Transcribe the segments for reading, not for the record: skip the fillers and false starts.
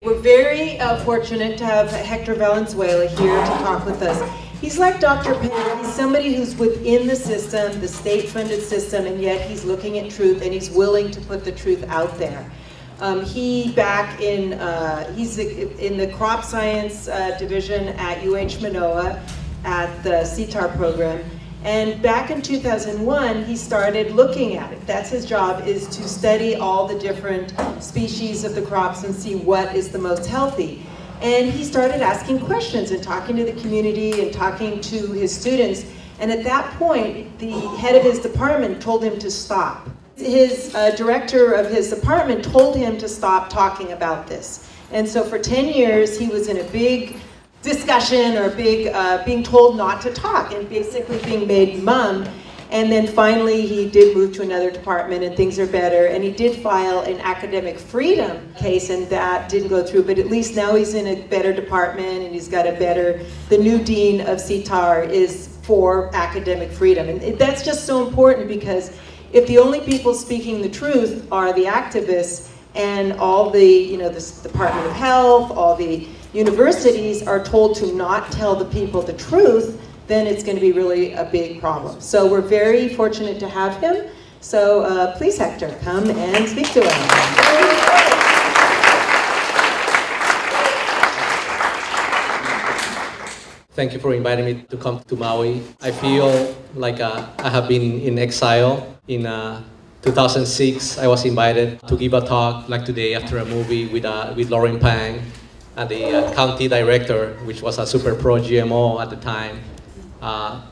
We're very fortunate to have HECTOR Valenzuela here to talk with us. He's like Dr. Penn. He's somebody who's within the system, the state-funded system, and yet he's looking at truth and he's willing to put the truth out there. He's in the crop science division at Manoa at the CTAHR program. And back in 2001, he started looking at it. That's his job, is to study all the different species of the crops and see what is the most healthy. And he started asking questions and talking to the community and talking to his students. And at that point, the head of his department told him to stop. His director of his department told him to stop talking about this. And so for 10 years, he was in a big discussion or being told not to talk and basically being made mum. And then finally he did move to another department and things are better, and he did file an academic freedom case and that didn't go through, but at least now he's in a better department and he's got the new dean of CTAHR is for academic freedom. And that's just so important, because if the only people speaking the truth are the activists and all the, the Department of Health, all the universities are told to not tell the people the truth, then it's going to be really a big problem. So we're very fortunate to have him. So please, Hector, come and speak to us. Thank you for inviting me to come to Maui. I feel like I have been in exile. In 2006, I was invited to give a talk like today after a movie with Lauren Pang. And the county director, which was a super pro-GMO at the time,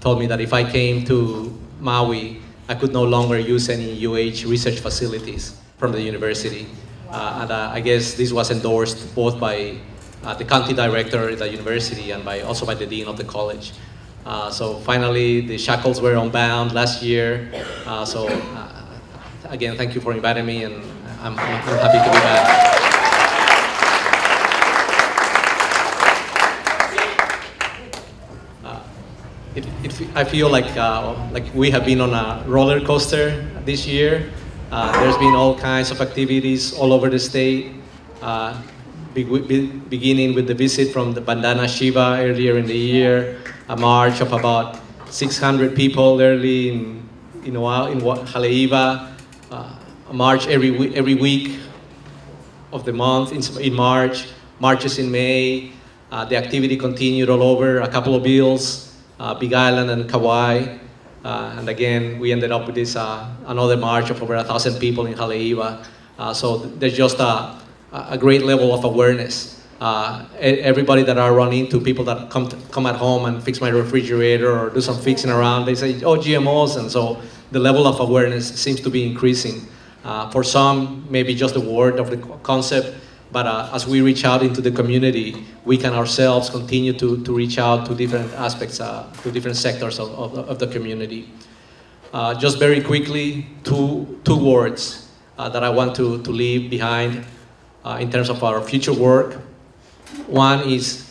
told me that if I came to Maui, I could no longer use any UH research facilities from the university. And I guess this was endorsed both by the county director at the university and also by the dean of the college. So finally, the shackles were unbound last year. Again, thank you for inviting me, and I'm happy to be back. I feel like we have been on a roller coaster this year. There's been all kinds of activities all over the state, beginning with the visit from the Bandana Shiva earlier in the year, a march of about 600 people early in Haleiwa, a march every week of the month in March, marches in May. The activity continued all over, a couple of bills. Big Island and Kauai, and again we ended up with this another march of over 1,000 people in Haleiwa. So there's just a great level of awareness. Everybody that I run into, people that come at home and fix my refrigerator or do some fixing around, they say, "Oh, GMOs," and so the level of awareness seems to be increasing. For some, maybe just the word of the concept. But as we reach out into the community, we can ourselves continue to reach out to different aspects, to different sectors of the community. Just very quickly, two words that I want to leave behind in terms of our future work. One is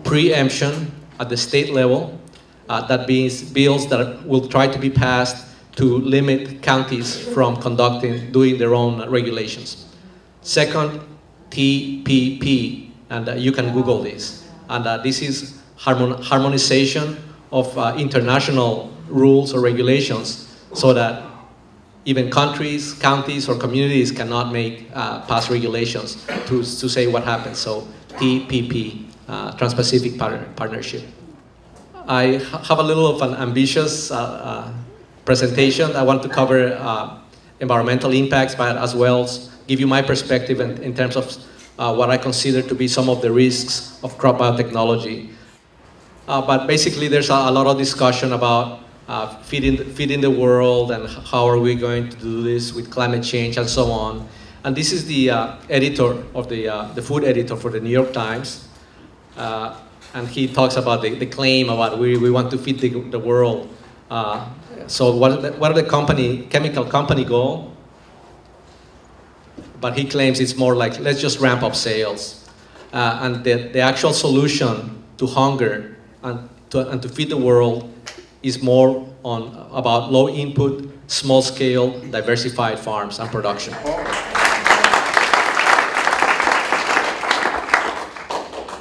preemption at the state level. That means bills that will try to be passed to limit counties from doing their own regulations. Second, TPP, and you can Google this. And this is harmonization of international rules or regulations, so that even countries, counties, or communities cannot pass regulations to say what happens. So TPP, Trans-Pacific Partnership. I have a little of an ambitious presentation. I want to cover environmental impacts, but as well as give you my perspective in terms of what I consider to be some of the risks of crop biotechnology. But basically, there's a lot of discussion about feeding the world and how are we going to do this with climate change and so on. And this is the editor of the food editor for the New York Times. And he talks about the claim about we want to feed the world. So what are the chemical company goal? But he claims it's more like, let's just ramp up sales. And the actual solution to hunger and to feed the world is more about low input, small scale, diversified farms and production.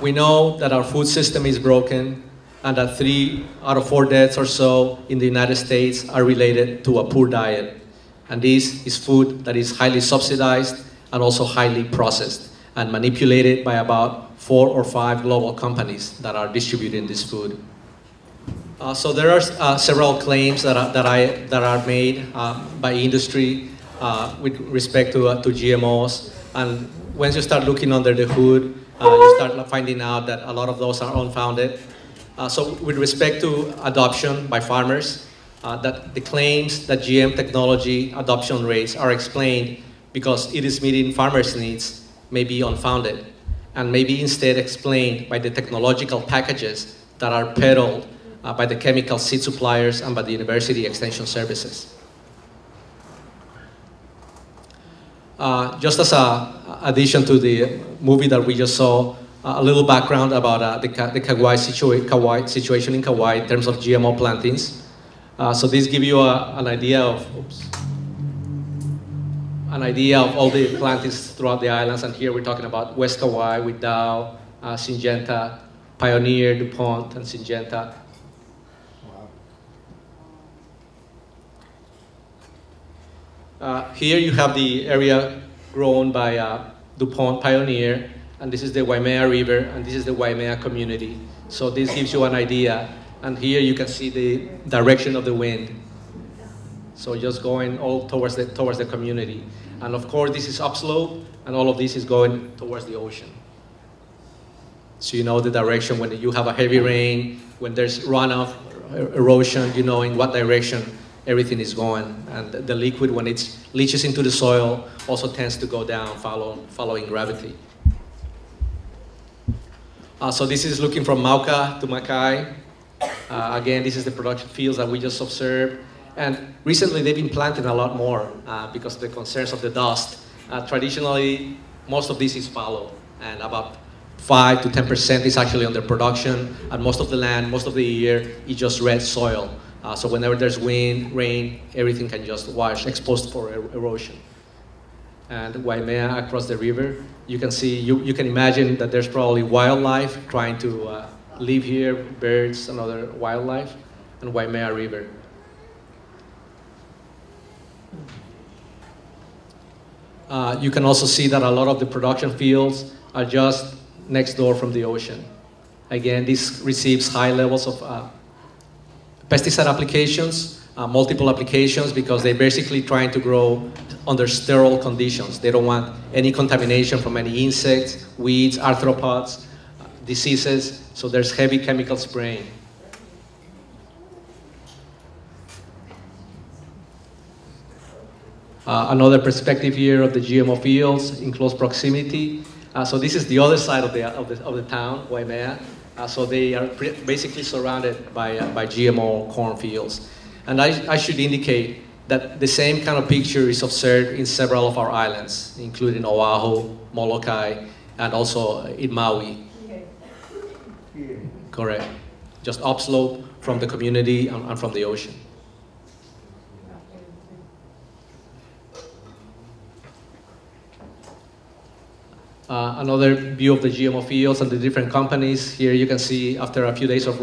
We know that our food system is broken and that 3 out of 4 deaths or so in the United States are related to a poor diet. And this is food that is highly subsidized and also highly processed and manipulated by about 4 or 5 global companies that are distributing this food. So there are several claims that are made by industry with respect to GMOs. And once you start looking under the hood, you start finding out that a lot of those are unfounded. So with respect to adoption by farmers, that the claims that GM technology adoption rates are explained because it is meeting farmers' needs may be unfounded and may be instead explained by the technological packages that are peddled by the chemical seed suppliers and by the university extension services. Just as an addition to the movie that we just saw, a little background about the Kauai situation in Kauai in terms of GMO plantings. So this gives you an idea of all the plantings throughout the islands. And here we're talking about West Kauai with Dow, Syngenta, Pioneer, DuPont, and Syngenta. Here you have the area grown by DuPont Pioneer, and this is the Waimea River, and this is the Waimea community. So this gives you an idea, and here you can see the direction of the wind. So just going all towards the community. And of course this is upslope, and all of this is going towards the ocean. So you know the direction when you have a heavy rain, when there's runoff, erosion, you know in what direction everything is going. And the liquid, when it leaches into the soil, also tends to go down following gravity. So this is looking from Mauka to Makai. Again, this is the production fields that we just observed. And recently they've been planting a lot more because of the concerns of the dust. Traditionally, most of this is fallow, and about 5 to 10% is actually under production, and most of the land, most of the year, is just red soil. So whenever there's wind, rain, everything can just wash, exposed for erosion. And Waimea across the river, you can see, you can imagine that there's probably wildlife trying to live here, birds and other wildlife, and Waimea River. You can also see that a lot of the production fields are just next door from the ocean. Again, this receives high levels of pesticide applications, multiple applications, because they're basically trying to grow under sterile conditions. They don't want any contamination from any insects, weeds, arthropods, diseases, so there's heavy chemical spraying. Another perspective here of the GMO fields in close proximity. So this is the other side of the town, Waimea. So they are basically surrounded by GMO cornfields. And I should indicate that the same kind of picture is observed in several of our islands, including Oahu, Molokai, and also in Maui. Correct. Just upslope from the community and from the ocean. Another view of the GMO fields and the different companies. Here you can see after a few days of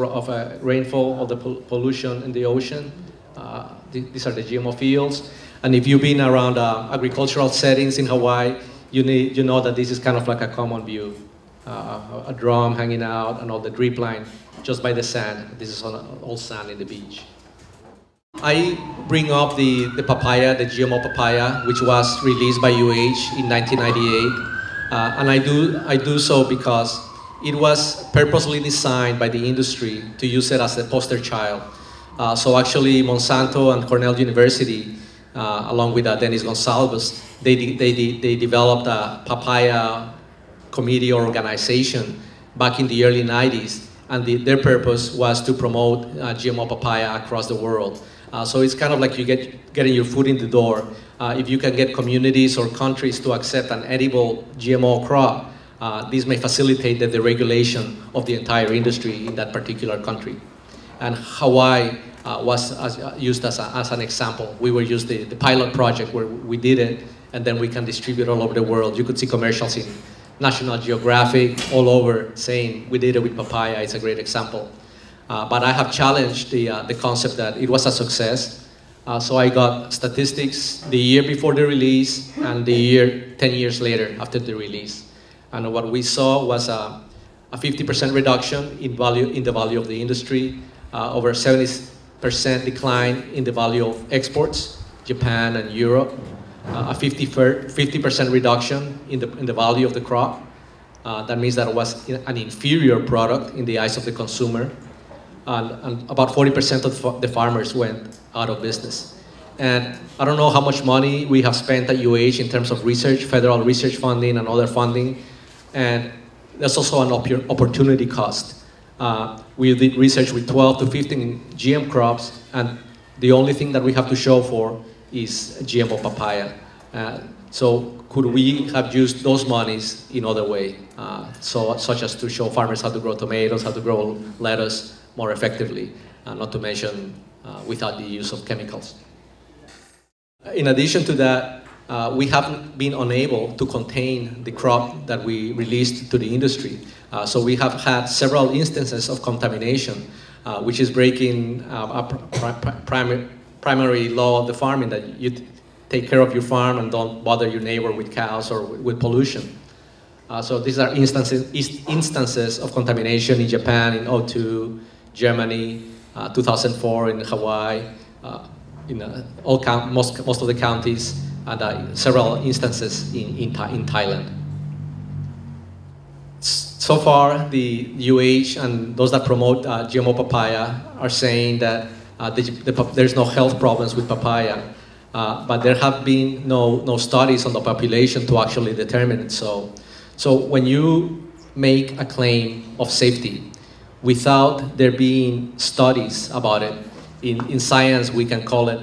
rainfall of the pollution in the ocean. These are the GMO fields. And if you've been around agricultural settings in Hawaii, you know that this is kind of like a common view. A drum hanging out and all the drip line just by the sand. This is all sand in the beach. I bring up the papaya, the GMO papaya, which was released by UH in 1998. And I do so because it was purposely designed by the industry to use it as the poster child. So actually Monsanto and Cornell University, along with Dennis Gonsalves, they developed a papaya committee or organization back in the early 90s. And their purpose was to promote GMO papaya across the world. So it's kind of like you getting your foot in the door. If you can get communities or countries to accept an edible GMO crop, this may facilitate the deregulation of the entire industry in that particular country. And Hawaii was used as an example. We were used the pilot project where we did it, and then we can distribute all over the world. You could see commercials in National Geographic, all over, saying we did it with papaya. It's a great example. But I have challenged the concept that it was a success. So I got statistics the year before the release and the year 10 years later after the release. And what we saw was a 50% reduction in the value of the industry, over 70% decline in the value of exports, Japan and Europe, a 50% reduction in the value of the crop. That means that it was an inferior product in the eyes of the consumer. And about 40% of the farmers went out of business. And I don't know how much money we have spent at UH in terms of research, federal research funding and other funding. And there's also an opportunity cost. We did research with 12 to 15 GM crops, and the only thing that we have to show for is GMO papaya. So could we have used those monies in other way, such as to show farmers how to grow tomatoes, how to grow lettuce more effectively, not to mention without the use of chemicals. In addition to that, we have been unable to contain the crop that we released to the industry. So we have had several instances of contamination, which is breaking a primary law of the farming, that you take care of your farm and don't bother your neighbor with cows or with pollution. So these are instances of contamination in Japan, in 2002, Germany, 2004 in Hawaii, in most of the counties, and several instances in Thailand. So far, the UH and those that promote GMO papaya are saying that there's no health problems with papaya, but there have been no studies on the population to actually determine it. So when you make a claim of safety without there being studies about it, in science we can call it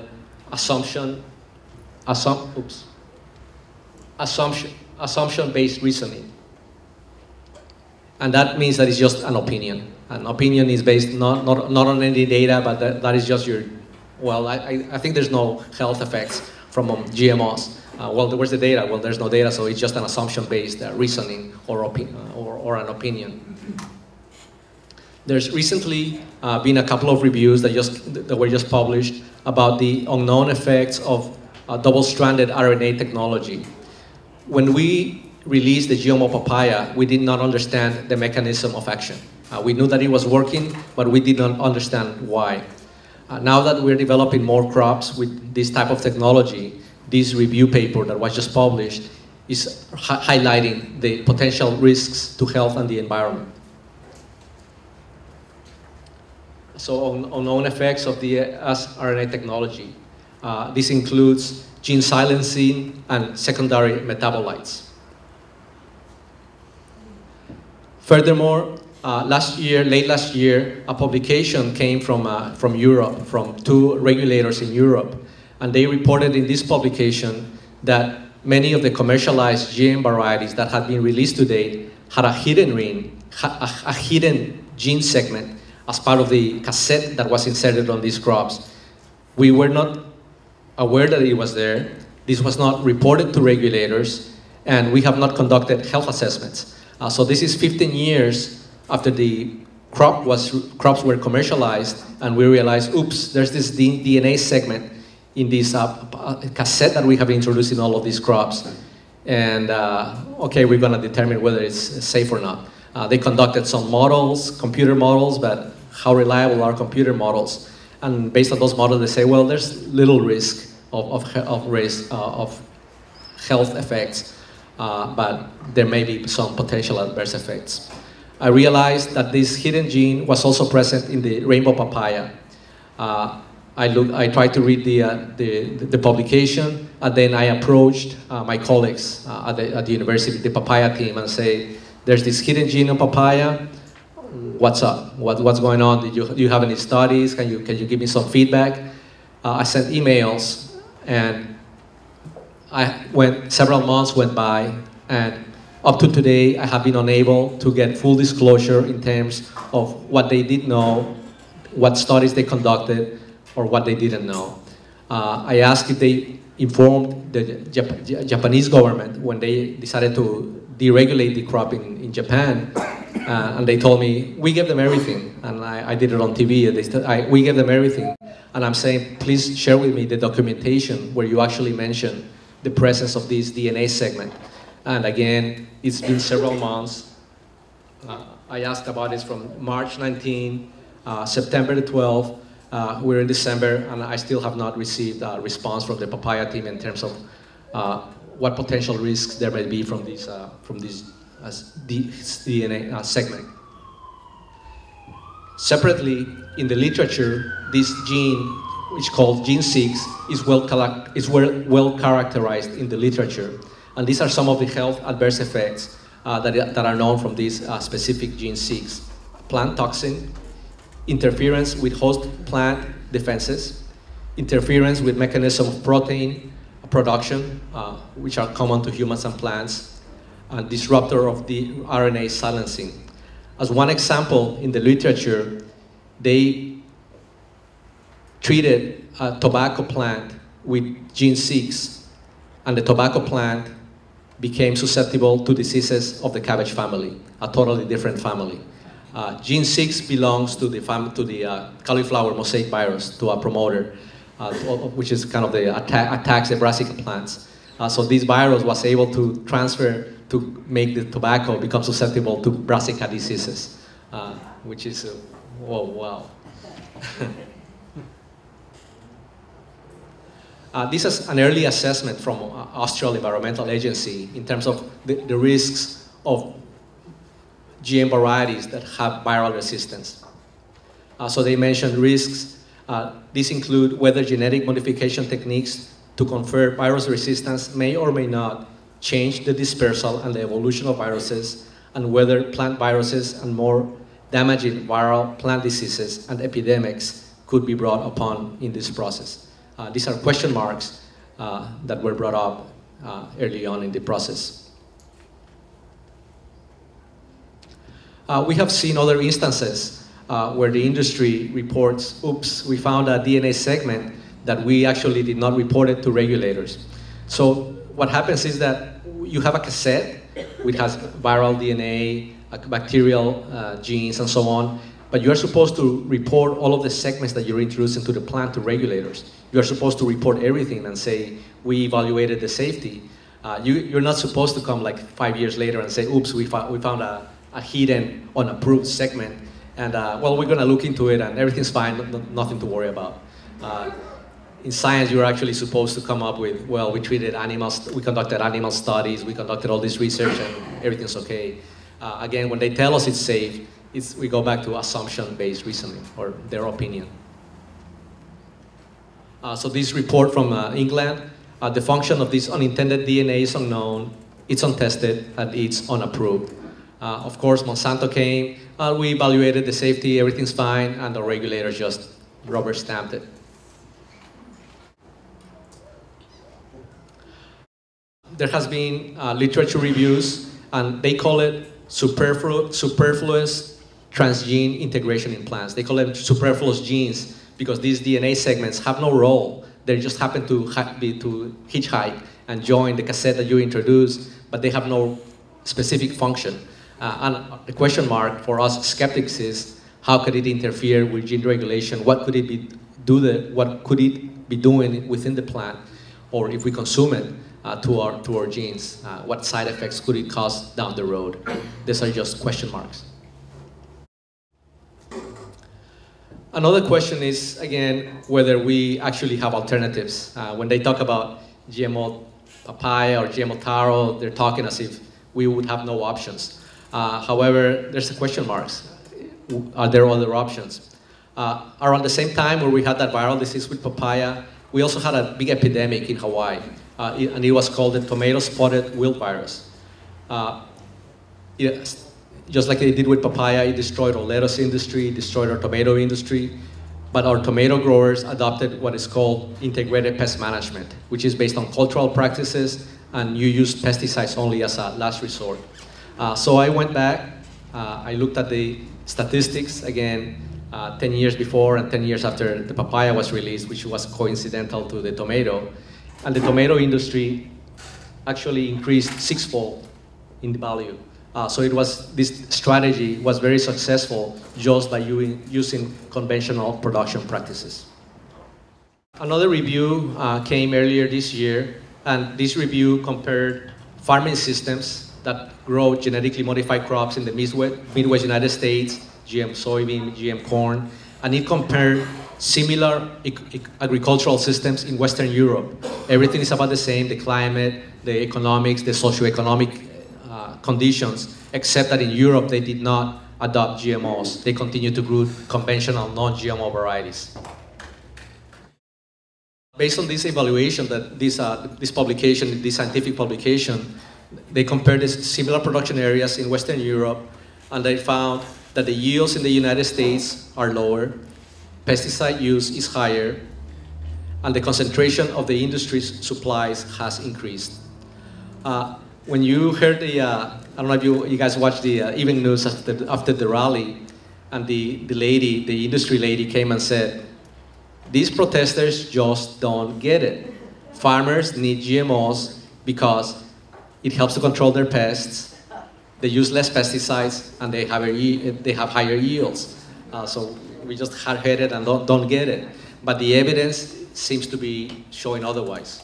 assumption-based reasoning. And that means that it's just an opinion. An opinion is based not on any data, but that is just your, well, I think there's no health effects from GMOs. Well, where's the data? Well, there's no data, so it's just an assumption-based reasoning or an opinion. There's recently been a couple of reviews that were just published about the unknown effects of double-stranded RNA technology. When we released the GMO papaya, we did not understand the mechanism of action. We knew that it was working, but we did not understand why. Now that we're developing more crops with this type of technology, this review paper that was just published is highlighting the potential risks to health and the environment. So unknown effects of the sRNA technology. This includes gene silencing and secondary metabolites. Furthermore, late last year, a publication came from Europe, from 2 regulators in Europe, and they reported in this publication that many of the commercialized GM varieties that had been released to date had a hidden gene segment as part of the cassette that was inserted on these crops. We were not aware that it was there. This was not reported to regulators, and we have not conducted health assessments. So this is 15 years after the crops were commercialized, and we realized, oops, there's this DNA segment in this cassette that we have introduced in all of these crops. And okay, we're gonna determine whether it's safe or not. They conducted some models, computer models, but how reliable are computer models? And based on those models, they say, well, there's little risk of health effects, but there may be some potential adverse effects. I realized that this hidden gene was also present in the rainbow papaya. I tried to read the publication, and then I approached my colleagues at the university, the papaya team, and say, there's this hidden gene in papaya. What's up? What's going on? Do you have any studies? Can you give me some feedback? I sent emails, and several months went by, and up to today, I have been unable to get full disclosure in terms of what they did know, what studies they conducted, or what they didn't know. I asked if they informed the Japanese government when they decided to deregulate the crop in Japan. And they told me, we gave them everything. And I did it on TV. And they said, we gave them everything. And I'm saying, please share with me the documentation where you actually mention the presence of this DNA segment. And again, it's been several months. I asked about this from March 19, September the 12th. We're in December, and I still have not received a response from the papaya team in terms of what potential risks there may be from this DNA segment. Separately, in the literature, this gene, which is called gene 6, is well characterized in the literature. And these are some of the health adverse effects that are known from this specific gene 6. Plant toxin, interference with host plant defenses, interference with mechanism of protein production, which are common to humans and plants, and disruptor of the RNA silencing. As one example, in the literature, they treated a tobacco plant with gene 6, and the tobacco plant became susceptible to diseases of the cabbage family, a totally different family. Gene 6 belongs to the cauliflower mosaic virus, to a promoter, which is kind of the attacks the brassica plants. So this virus was able to transfer to make the tobacco become susceptible to brassica diseases, which is, whoa, wow. This is an early assessment from Australian Environmental Agency in terms of the risks of GM varieties that have viral resistance. So they mentioned risks. These include whether genetic modification techniques to confer virus resistance may or may not change the dispersal and the evolution of viruses, and whether plant viruses and more damaging viral plant diseases and epidemics could be brought upon in this process. These are question marks that were brought up early on in the process. We have seen other instances where the industry reports, oops, we found a DNA segment that we actually did not report it to regulators. So what happens is that you have a cassette which has viral DNA, bacterial genes, and so on, but you're supposed to report all of the segments that you're introducing to the plant to regulators. You're supposed to report everything and say, we evaluated the safety. You're not supposed to come like 5 years later and say, oops, we found a hidden, unapproved segment, and well, we're gonna look into it and everything's fine, nothing to worry about. In science, you're actually supposed to come up with, well, we treated animals, we conducted animal studies, we conducted all this research, and everything's okay. Again, when they tell us it's safe, we go back to assumption-based reasoning, or their opinion. So this report from England, the function of this unintended DNA is unknown, it's untested, and it's unapproved. Of course, Monsanto came, we evaluated the safety, everything's fine, and the regulators just rubber stamped it. There has been literature reviews, and they call it superfluous transgene integration in plants. They call them superfluous genes because these DNA segments have no role. They just happen to hitchhike and join the cassette that you introduce, but they have no specific function. And the question mark for us skeptics is, how could it interfere with gene regulation? What could it be doing within the plant? Or if we consume it to our genes, what side effects could it cause down the road? These are just question marks. Another question is, again, whether we actually have alternatives. When they talk about GMO papaya or GMO taro, they're talking as if we would have no options. However, there's a question marks. Are there other options? Around the same time where we had that viral disease with papaya, we also had a big epidemic in Hawaii, and it was called the tomato spotted wilt virus. Just like they did with papaya, it destroyed our lettuce industry, it destroyed our tomato industry, but our tomato growers adopted what is called integrated pest management, which is based on cultural practices, and you use pesticides only as a last resort. So I went back, I looked at the statistics, again, 10 years before and 10 years after the papaya was released, which was coincidental to the tomato. And the tomato industry actually increased sixfold in value. So this strategy was very successful just by using conventional production practices. Another review came earlier this year, and this review compared farming systems that grow genetically modified crops in the Midwest United States, GM soybean, GM corn, and it compared similar agricultural systems in Western Europe. Everything is about the same, the climate, the economics, the socioeconomic conditions, except that in Europe they did not adopt GMOs. They continue to grow conventional non-GMO varieties. Based on this evaluation, that this publication, this scientific publication, they compared similar production areas in Western Europe, and they found that the yields in the United States are lower, pesticide use is higher, and the concentration of the industry's supplies has increased. When you heard the, I don't know if you guys watched the evening news after the rally, and the industry lady came and said, these protesters just don't get it. Farmers need GMOs because it helps to control their pests, they use less pesticides, and they have higher yields. So we just hard-headed and don't get it. But the evidence seems to be showing otherwise.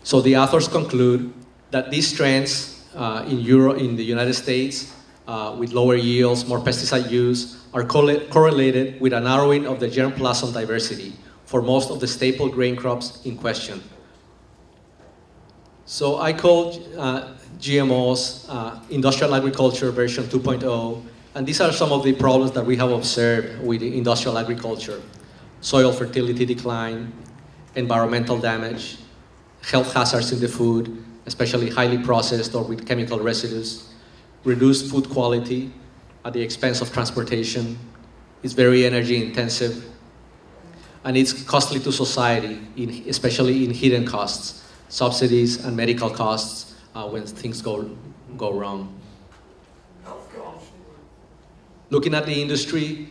So the authors conclude that these trends in the United States with lower yields, more pesticide use, are correlated with a narrowing of the germplasm diversity for most of the staple grain crops in question. So I call GMOs industrial agriculture version 2.0, and these are some of the problems that we have observed with industrial agriculture: soil fertility decline, environmental damage, health hazards in the food, especially highly processed or with chemical residues, reduced food quality at the expense of transportation, it's very energy intensive, and it's costly to society, especially in hidden costs, subsidies and medical costs when things go wrong. Looking at the industry,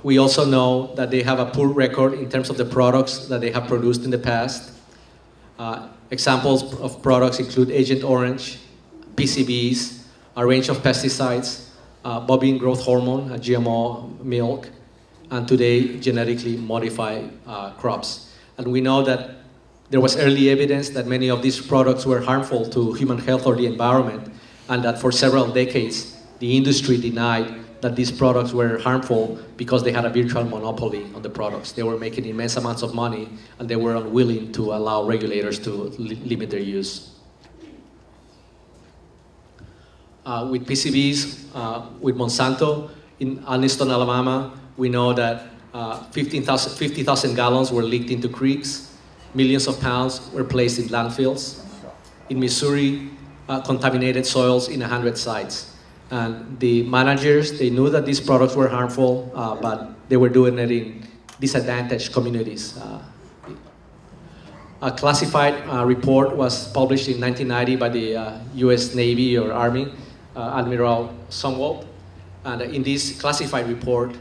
we also know that they have a poor record in terms of the products that they have produced in the past. Examples of products include Agent Orange, PCBs, a range of pesticides, bovine growth hormone, a GMO milk, and today genetically modified crops. And we know that there was early evidence that many of these products were harmful to human health or the environment, and that for several decades the industry denied that these products were harmful because they had a virtual monopoly on the products. They were making immense amounts of money, and they were unwilling to allow regulators to limit their use. With PCBs, with Monsanto, in Anniston, Alabama, we know that 50,000 gallons were leaked into creeks, millions of pounds were placed in landfills. In Missouri, contaminated soils in 100 sites. And the managers, they knew that these products were harmful, but they were doing it in disadvantaged communities. A classified report was published in 1990 by the US Navy or Army, Admiral Sumwalt. And in this classified report,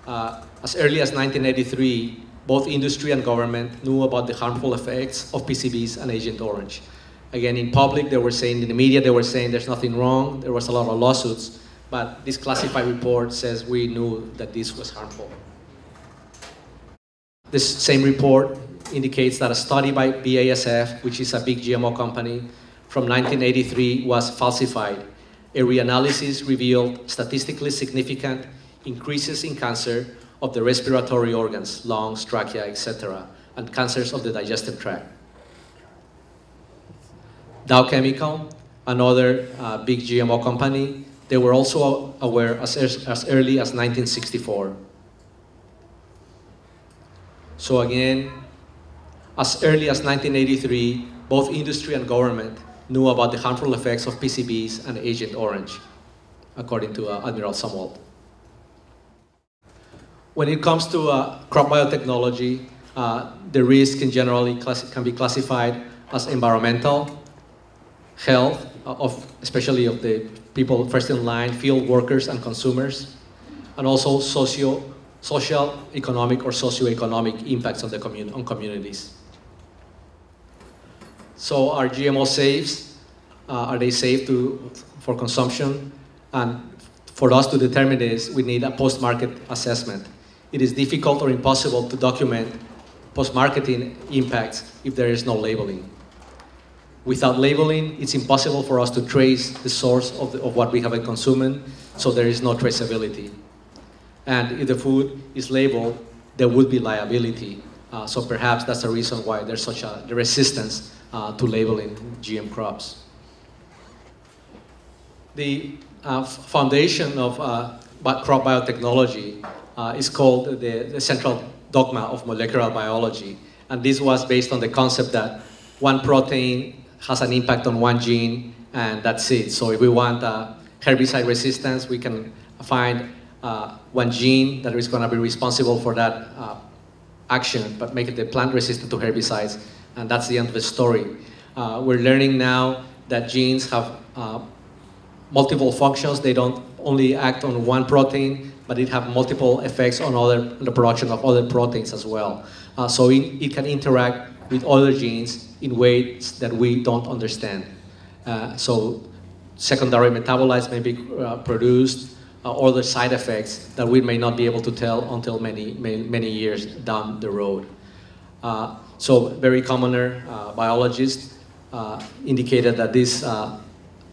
as early as 1983, both industry and government knew about the harmful effects of PCBs and Agent Orange. Again, in public, they were saying, in the media, they were saying there's nothing wrong. There was a lot of lawsuits, but this classified report says we knew that this was harmful. This same report indicates that a study by BASF, which is a big GMO company, from 1983 was falsified. A reanalysis revealed statistically significant increases in cancer of the respiratory organs, lungs, trachea, etc., and cancers of the digestive tract. Agrochemical, another big GMO company, they were also aware as early as 1964. So again, as early as 1983, both industry and government knew about the harmful effects of PCBs and Agent Orange, according to Admiral Sumwalt. When it comes to crop biotechnology, the risk in general can be classified as environmental, health, especially of the people first in line, field workers and consumers, and also social, economic, or socioeconomic impacts on communities. So are GMO safe? Are they safe for consumption? And for us to determine this, we need a post-market assessment. It is difficult or impossible to document post-marketing impacts if there is no labeling. Without labeling, it's impossible for us to trace the source of what we have been consuming, so there is no traceability. And if the food is labeled, there would be liability. So perhaps that's the reason why there's such a resistance to labeling GM crops. The foundation of crop biotechnology is called the central dogma of molecular biology. And this was based on the concept that one protein has an impact on one gene, and that's it. So if we want herbicide resistance, we can find one gene that is going to be responsible for that action, but make the plant resistant to herbicides, and that's the end of the story. We're learning now that genes have multiple functions. They don't only act on one protein, but it have multiple effects on the production of other proteins as well. So it can interact with other genes in ways that we don't understand. So secondary metabolites may be produced, other side effects that we may not be able to tell until many years down the road. So very commoner biologists indicated that this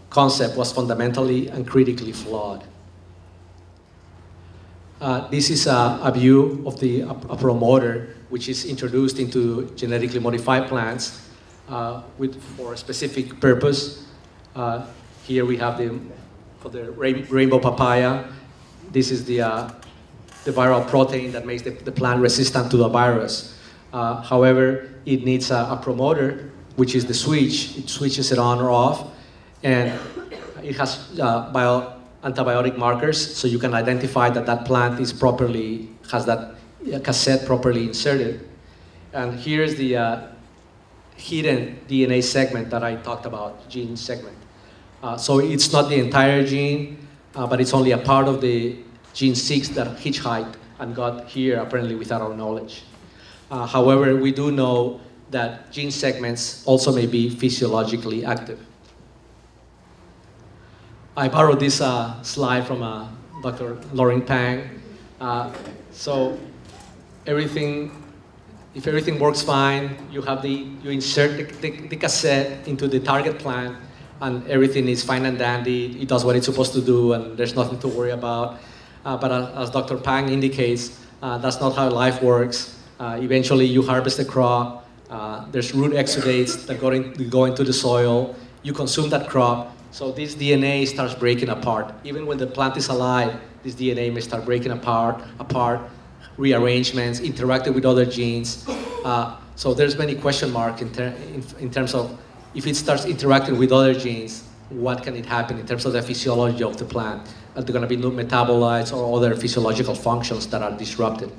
concept was fundamentally and critically flawed. This is a view of a promoter which is introduced into genetically modified plants for a specific purpose. Here we have for the rainbow papaya. This is the viral protein that makes the plant resistant to the virus. However, it needs a promoter, which is the switch. It switches it on or off, and it has antibiotic markers, so you can identify that that plant has that cassette properly inserted. And here's the hidden DNA segment that I talked about, gene segment. So it's not the entire gene, but it's only a part of the gene 6 that hitchhiked and got here apparently without our knowledge. However, we do know that gene segments also may be physiologically active. I borrowed this slide from Dr. Lauren Pang. So if everything works fine, you insert the cassette into the target plant, and everything is fine and dandy. It does what it's supposed to do, and there's nothing to worry about. But as Dr. Pang indicates, that's not how life works. Eventually, you harvest the crop. There's root exudates that go into the soil. You consume that crop. So this DNA starts breaking apart. Even when the plant is alive, this DNA may start breaking apart, rearrangements, interacting with other genes. So there's many question marks in terms of if it starts interacting with other genes, what can it happen in terms of the physiology of the plant? Are there going to be new metabolites or other physiological functions that are disrupted?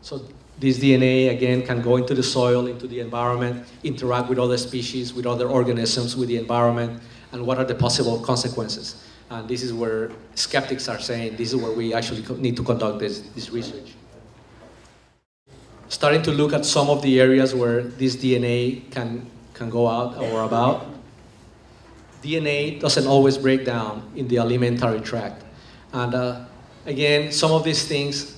So this DNA, again, can go into the soil, into the environment, interact with other species, with other organisms, with the environment, and what are the possible consequences? And this is where skeptics are saying this is where we actually need to conduct this research. Starting to look at some of the areas where this DNA can go out or about. DNA doesn't always break down in the alimentary tract. And again, some of these things,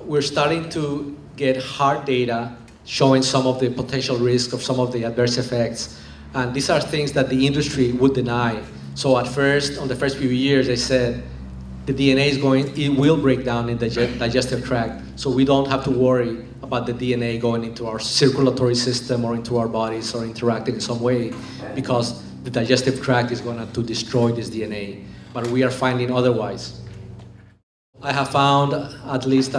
we're starting to get hard data showing some of the potential risk of some of the adverse effects. And these are things that the industry would deny. So at first, on the first few years, they said the DNA it will break down in the digestive tract. So we don't have to worry about the DNA going into our circulatory system or into our bodies or interacting in some way, because the digestive tract is going to destroy this DNA. But we are finding otherwise. I have found at least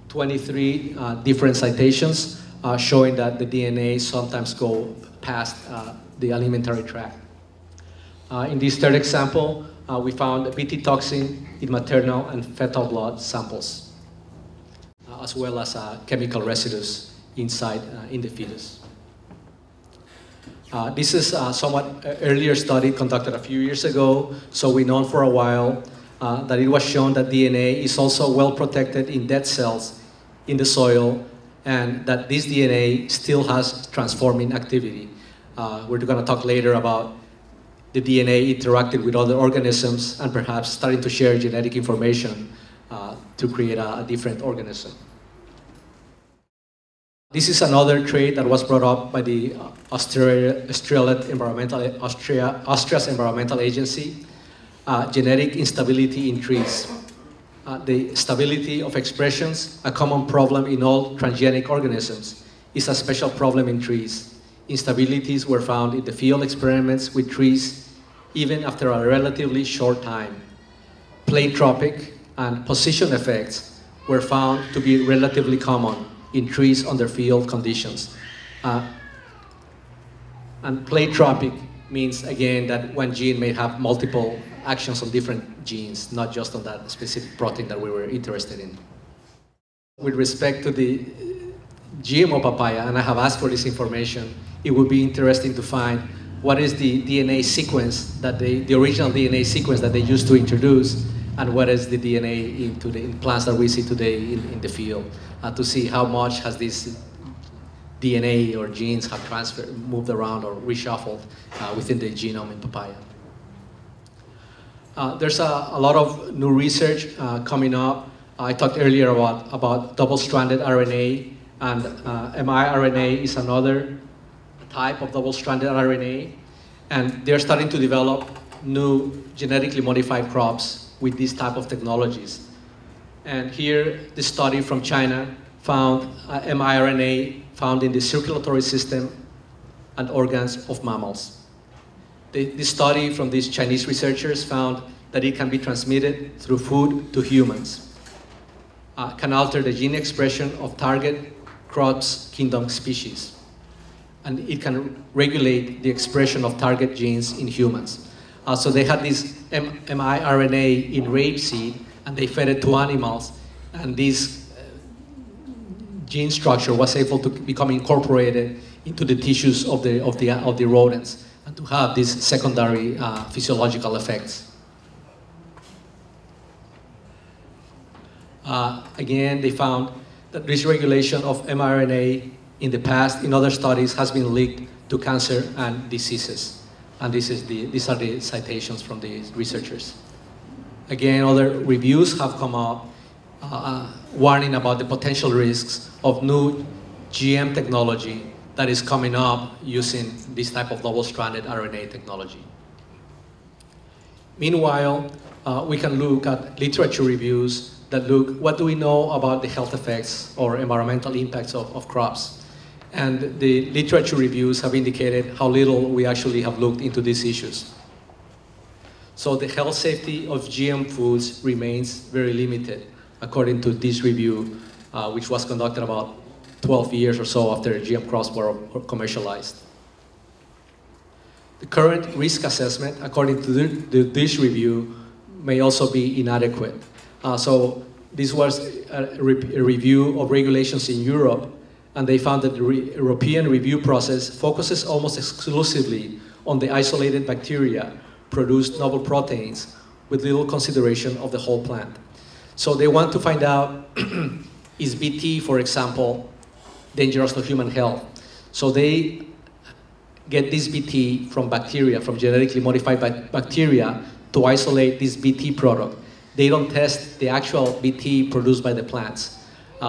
23 different citations showing that the DNA sometimes go past the alimentary tract. In this third example, we found Bt toxin in maternal and fetal blood samples, as well as chemical residues inside in the fetus. This is a somewhat earlier study conducted a few years ago, so we know for a while that it was shown that DNA is also well protected in dead cells in the soil, and that this DNA still has transforming activity. We're going to talk later about the DNA interacted with other organisms and perhaps starting to share genetic information to create a different organism. This is another trait that was brought up by the Austria's environmental agency, genetic instability in trees. The stability of expressions, a common problem in all transgenic organisms, is a special problem in trees. Instabilities were found in the field experiments with trees even after a relatively short time. Pleiotropy and position effects were found to be relatively common in trees under field conditions. And pleiotropy means, again, that one gene may have multiple actions on different genes, not just on that specific protein that we were interested in. With respect to the GMO papaya, and I have asked for this information, it would be interesting to find what is the DNA sequence that the original DNA sequence that they used to introduce, and what is the DNA in plants that we see today in the field, to see how much has this DNA or genes have transferred, moved around or reshuffled within the genome in papaya. There's a lot of new research coming up. I talked earlier about double-stranded RNA, and miRNA is another type of double-stranded RNA, and they're starting to develop new genetically modified crops with these type of technologies. And here, the study from China found miRNA found in the circulatory system and organs of mammals. The study from these Chinese researchers found that it can be transmitted through food to humans, can alter the gene expression of target crops kingdom species, and it can regulate the expression of target genes in humans. So they had this miRNA in rapeseed, and they fed it to animals, and this gene structure was able to become incorporated into the tissues of the rodents, and to have these secondary physiological effects. Again, they found that dysregulation of mRNA in the past, in other studies, has been linked to cancer and diseases. And these are the citations from the researchers. Again, other reviews have come up warning about the potential risks of new GM technology that is coming up using this type of double-stranded RNA technology. Meanwhile, we can look at literature reviews that look, what do we know about the health effects or environmental impacts of crops? And the literature reviews have indicated how little we actually have looked into these issues. So the health safety of GM foods remains very limited, according to this review, which was conducted about 12 years or so after GM crops were commercialized. The current risk assessment, according to this review, may also be inadequate. So this was a review of regulations in Europe, and they found that the European review process focuses almost exclusively on the isolated bacteria produced novel proteins with little consideration of the whole plant. So they want to find out, is BT, for example, dangerous to human health? So they get this BT from bacteria, from genetically modified bacteria, to isolate this BT product. They don't test the actual BT produced by the plants.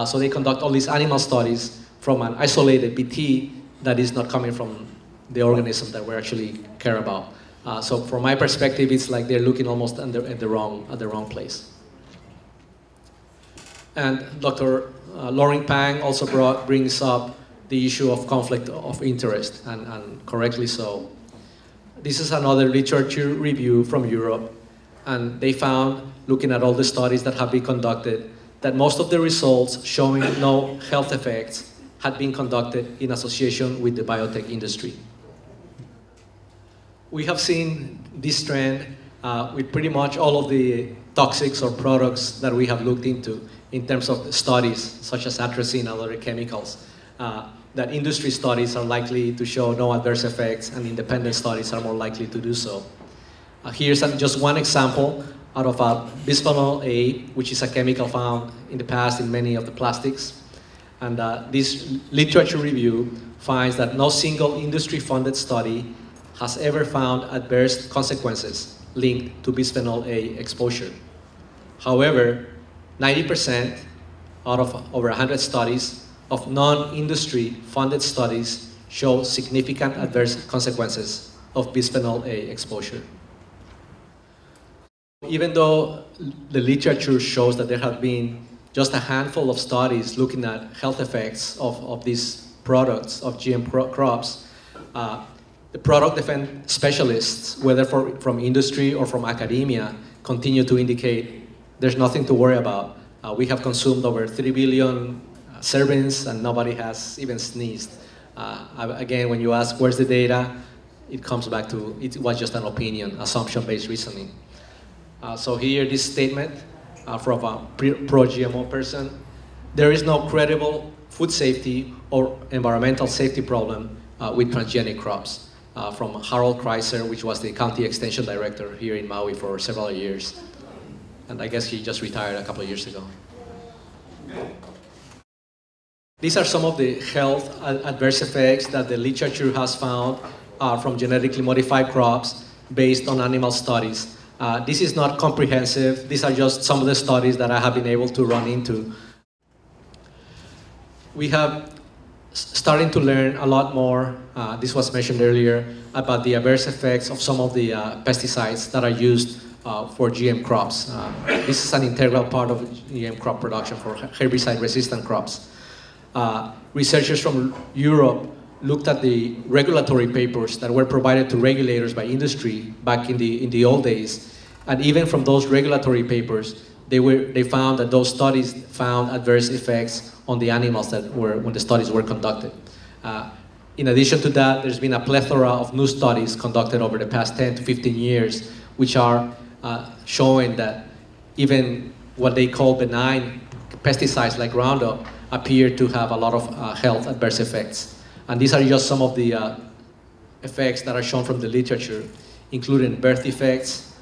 So they conduct all these animal studies from an isolated BT that is not coming from the organism that we actually care about. So from my perspective, it's like they're looking almost at the wrong place. And Dr. Loring Pang also brings up the issue of conflict of interest, and correctly so. This is another literature review from Europe, and they found, looking at all the studies that have been conducted, that most of the results showing no health effects had been conducted in association with the biotech industry. We have seen this trend with pretty much all of the toxics or products that we have looked into in terms of studies, such as atrazine and other chemicals, that industry studies are likely to show no adverse effects, and independent studies are more likely to do so. Here's just one example out of bisphenol A, which is a chemical found in the past in many of the plastics. And this literature review finds that no single industry-funded study has ever found adverse consequences linked to bisphenol A exposure. However, 90% out of over 100 studies of non-industry funded studies show significant adverse consequences of bisphenol A exposure. Even though the literature shows that there have been just a handful of studies looking at health effects of these products, of GM crops, the product defense specialists, whether from industry or from academia, continue to indicate there's nothing to worry about. We have consumed over 3 billion servings and nobody has even sneezed. Again, when you ask where's the data, it comes back to it was just an opinion, assumption-based reasoning. So here, this statement from a pro-GMO person: there is no credible food safety or environmental safety problem with transgenic crops. From Harold Kreiser, which was the county extension director here in Maui for several years. And I guess he just retired a couple of years ago. These are some of the health adverse effects that the literature has found from genetically modified crops based on animal studies. This is not comprehensive. These are just some of the studies that I have been able to run into. We have starting to learn a lot more, this was mentioned earlier, about the adverse effects of some of the pesticides that are used for GM crops. This is an integral part of GM crop production for herbicide-resistant crops. Researchers from Europe looked at the regulatory papers that were provided to regulators by industry back in the old days, and even from those regulatory papers, they found that those studies found adverse effects on the animals that were when the studies were conducted. In addition to that, there's been a plethora of new studies conducted over the past 10 to 15 years, which are showing that even what they call benign pesticides like Roundup appear to have a lot of health adverse effects. And these are just some of the effects that are shown from the literature, including birth defects,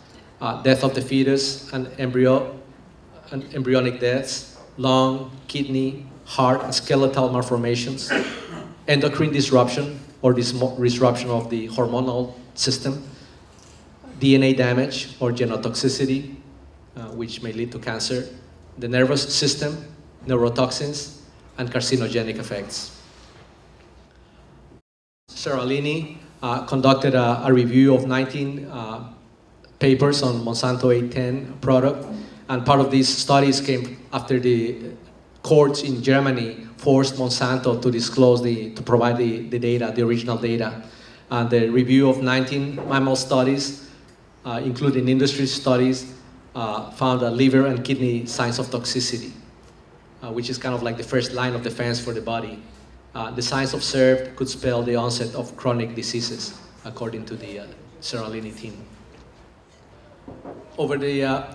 death of the fetus and embryonic deaths, lung, kidney, heart, and skeletal malformations, endocrine disruption or disruption of the hormonal system, DNA damage or genotoxicity, which may lead to cancer, the nervous system, neurotoxins, and carcinogenic effects. Seralini conducted a review of 19 papers on Monsanto 810 product, and part of these studies came after the courts in Germany forced Monsanto to disclose to provide the data, the original data. And the review of 19 mammal studies, including industry studies, found a liver and kidney signs of toxicity, which is kind of like the first line of defense for the body. The signs observed could spell the onset of chronic diseases, according to the Seralini team. Over the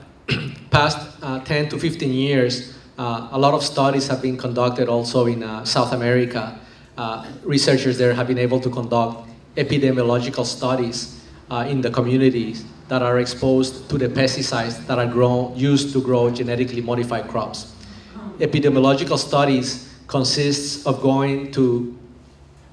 past 10 to 15 years, a lot of studies have been conducted also in South America. Researchers there have been able to conduct epidemiological studies in the communities that are exposed to the pesticides that are used to grow genetically modified crops. Epidemiological studies consists of going to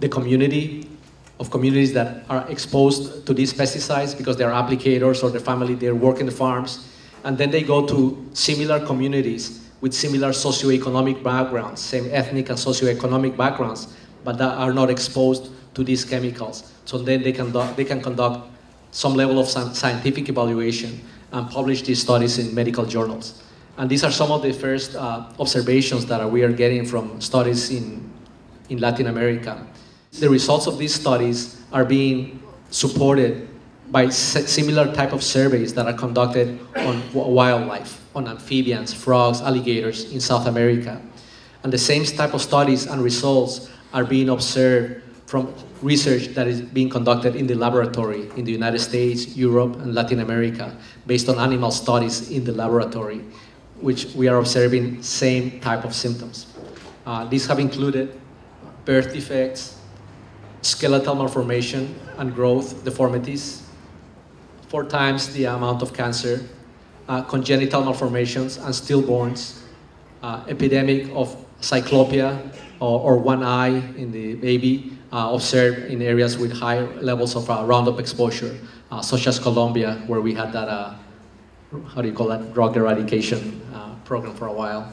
the communities that are exposed to these pesticides because they're applicators or their family, they work in the farms, and then they go to similar communities with similar socioeconomic backgrounds, same ethnic and socioeconomic backgrounds, but that are not exposed to these chemicals. So then they can conduct some level of scientific evaluation and publish these studies in medical journals. And these are some of the first observations that we are getting from studies in Latin America. The results of these studies are being supported by similar type of surveys that are conducted on wildlife, on amphibians, frogs, alligators in South America. And the same type of studies and results are being observed from research that is being conducted in the laboratory in the United States, Europe, and Latin America, based on animal studies in the laboratory, which we are observing same type of symptoms. These have included birth defects, skeletal malformation and growth deformities, 4 times the amount of cancer, congenital malformations and stillborns, epidemic of cyclopia or one eye in the baby, observed in areas with high levels of Roundup exposure, such as Colombia, where we had that, how do you call that, drug eradication program for a while.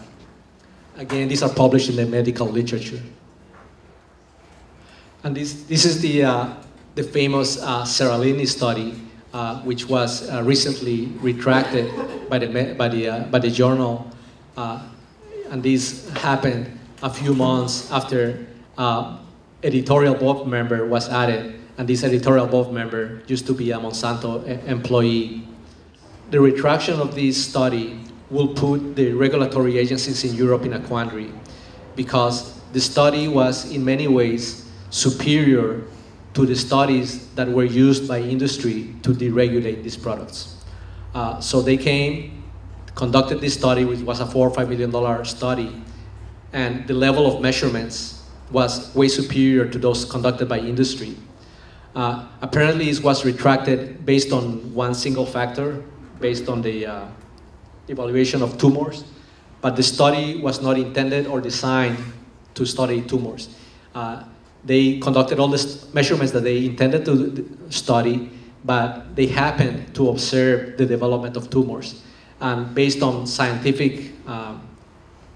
Again, these are published in the medical literature. And this is the famous Seralini study, which was recently retracted by the journal. And this happened a few months after editorial board member was added, and this editorial board member used to be a Monsanto employee. The retraction of this study will put the regulatory agencies in Europe in a quandary, because the study was in many ways superior to the studies that were used by industry to deregulate these products. So they came, conducted this study, which was a $4 or $5 million study, and the level of measurements was way superior to those conducted by industry. Apparently it was retracted based on one single factor, based on the evaluation of tumors, but the study was not intended or designed to study tumors. They conducted all the measurements that they intended to study, but they happened to observe the development of tumors. And based on scientific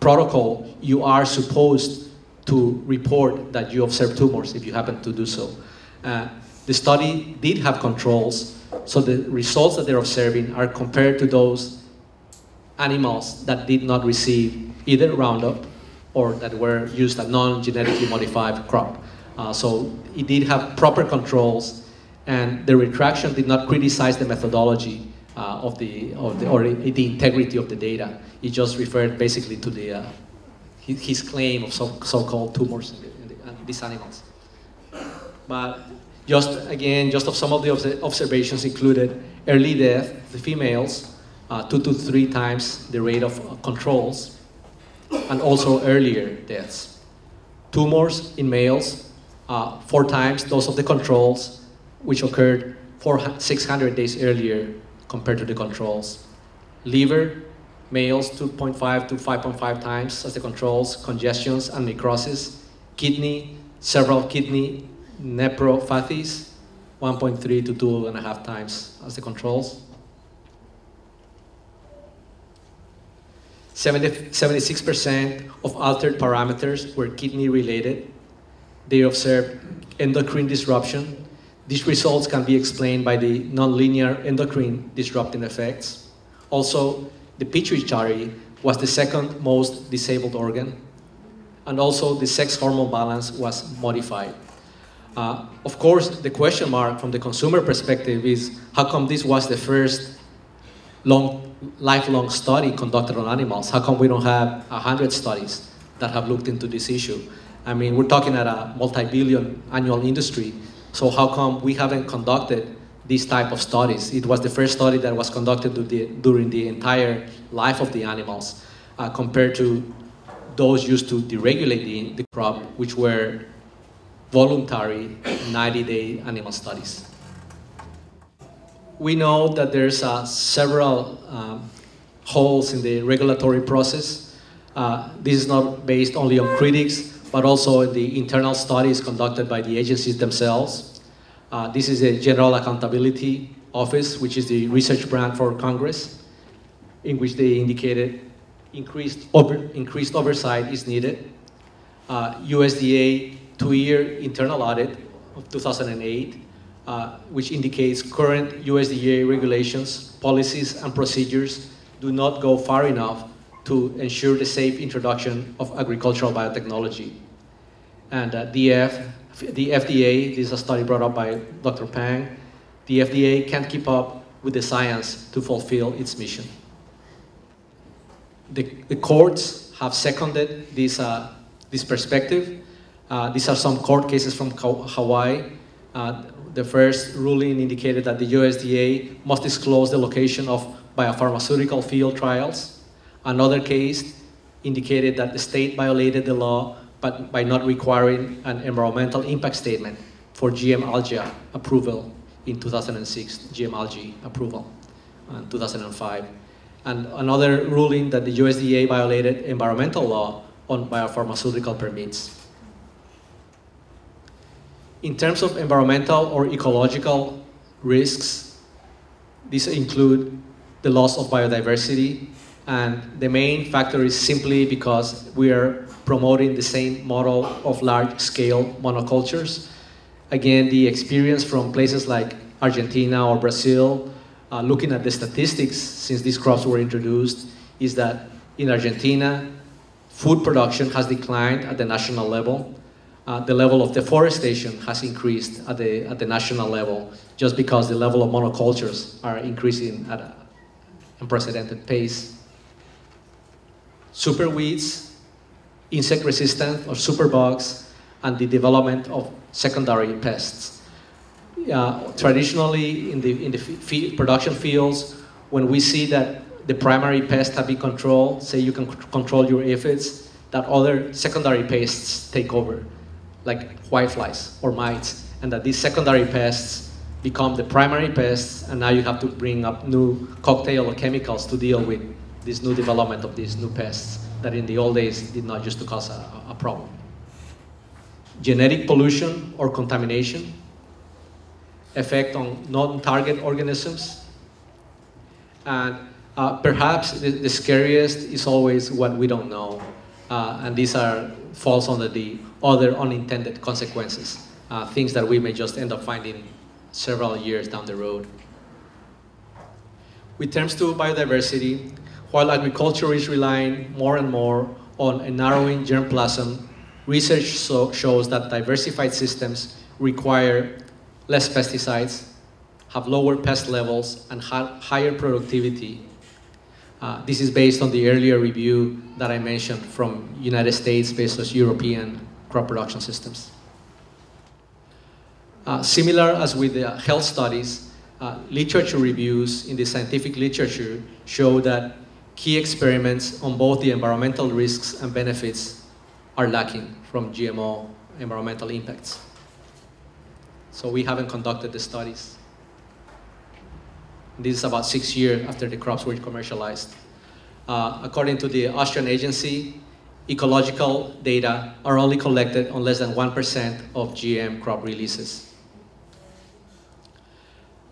protocol, you are supposed to report that you observe tumors if you happen to do so. The study did have controls, so the results that they're observing are compared to those animals that did not receive either Roundup or that were used a non-genetically modified crop. So it did have proper controls, and the retraction did not criticize the methodology or the integrity of the data. It just referred basically to his claim of so-called tumors in these animals. But just of some of the observations included early death, the females, 2 to 3 times the rate of controls, and also earlier deaths. Tumors in males, 4 times those of the controls, which occurred 600 days earlier compared to the controls. Liver, males 2.5 to 5.5 times as the controls, congestions and necrosis. Kidney, several kidney nephropathies, 1.3 to 2.5 times as the controls. 76% of altered parameters were kidney related. They observed endocrine disruption. These results can be explained by the nonlinear endocrine disrupting effects. Also, the pituitary was the second most disabled organ. And also, the sex hormone balance was modified. Of course, the question mark from the consumer perspective is, how come this was the first lifelong study conducted on animals? How come we don't have 100 studies that have looked into this issue? I mean, we're talking at a multi-billion annual industry, so how come we haven't conducted these type of studies? It was the first study that was conducted during the entire life of the animals, compared to those used to deregulate the crop, which were voluntary 90-day animal studies. We know that there's several holes in the regulatory process. This is not based only on critics, but also in the internal studies conducted by the agencies themselves. This is a General Accountability Office, which is the research branch for Congress, in which they indicated increased oversight is needed. USDA 2-year internal audit of 2008, which indicates current USDA regulations, policies, and procedures do not go far enough to ensure the safe introduction of agricultural biotechnology. And the FDA, this is a study brought up by Dr. Pang, the FDA can't keep up with the science to fulfill its mission. The courts have seconded this perspective. These are some court cases from Hawaii. The first ruling indicated that the USDA must disclose the location of biopharmaceutical field trials. Another case indicated that the state violated the law by not requiring an environmental impact statement for GM algae approval in 2006, GM algae approval in 2005. And another ruling that the USDA violated environmental law on biopharmaceutical permits. In terms of environmental or ecological risks, these include the loss of biodiversity, and the main factor is simply because we are promoting the same model of large-scale monocultures. Again, the experience from places like Argentina or Brazil, looking at the statistics since these crops were introduced, is that in Argentina, food production has declined at the national level. The level of deforestation has increased at the national level, just because the level of monocultures are increasing at an unprecedented pace. Superweeds, insect resistant or superbugs, and the development of secondary pests. Traditionally, in the production fields, when we see that the primary pests have been controlled, say you can control your aphids, that other secondary pests take over, like whiteflies or mites, and that these secondary pests become the primary pests, and now you have to bring up new cocktail of chemicals to deal with this new development of these new pests that in the old days did not used to cause a problem. Genetic pollution or contamination, effect on non-target organisms, and perhaps the scariest is always what we don't know, and these falls under the other unintended consequences, things that we may just end up finding several years down the road. With terms to biodiversity, while agriculture is relying more and more on a narrowing germplasm, research shows that diversified systems require less pesticides, have lower pest levels, and higher productivity. This is based on the earlier review that I mentioned from United States versus European crop production systems. Similar as with the health studies, literature reviews in the scientific literature show that key experiments on both the environmental risks and benefits are lacking from GMO environmental impacts. So we haven't conducted the studies. This is about 6 years after the crops were commercialized. According to the Austrian agency, ecological data are only collected on less than 1% of GM crop releases.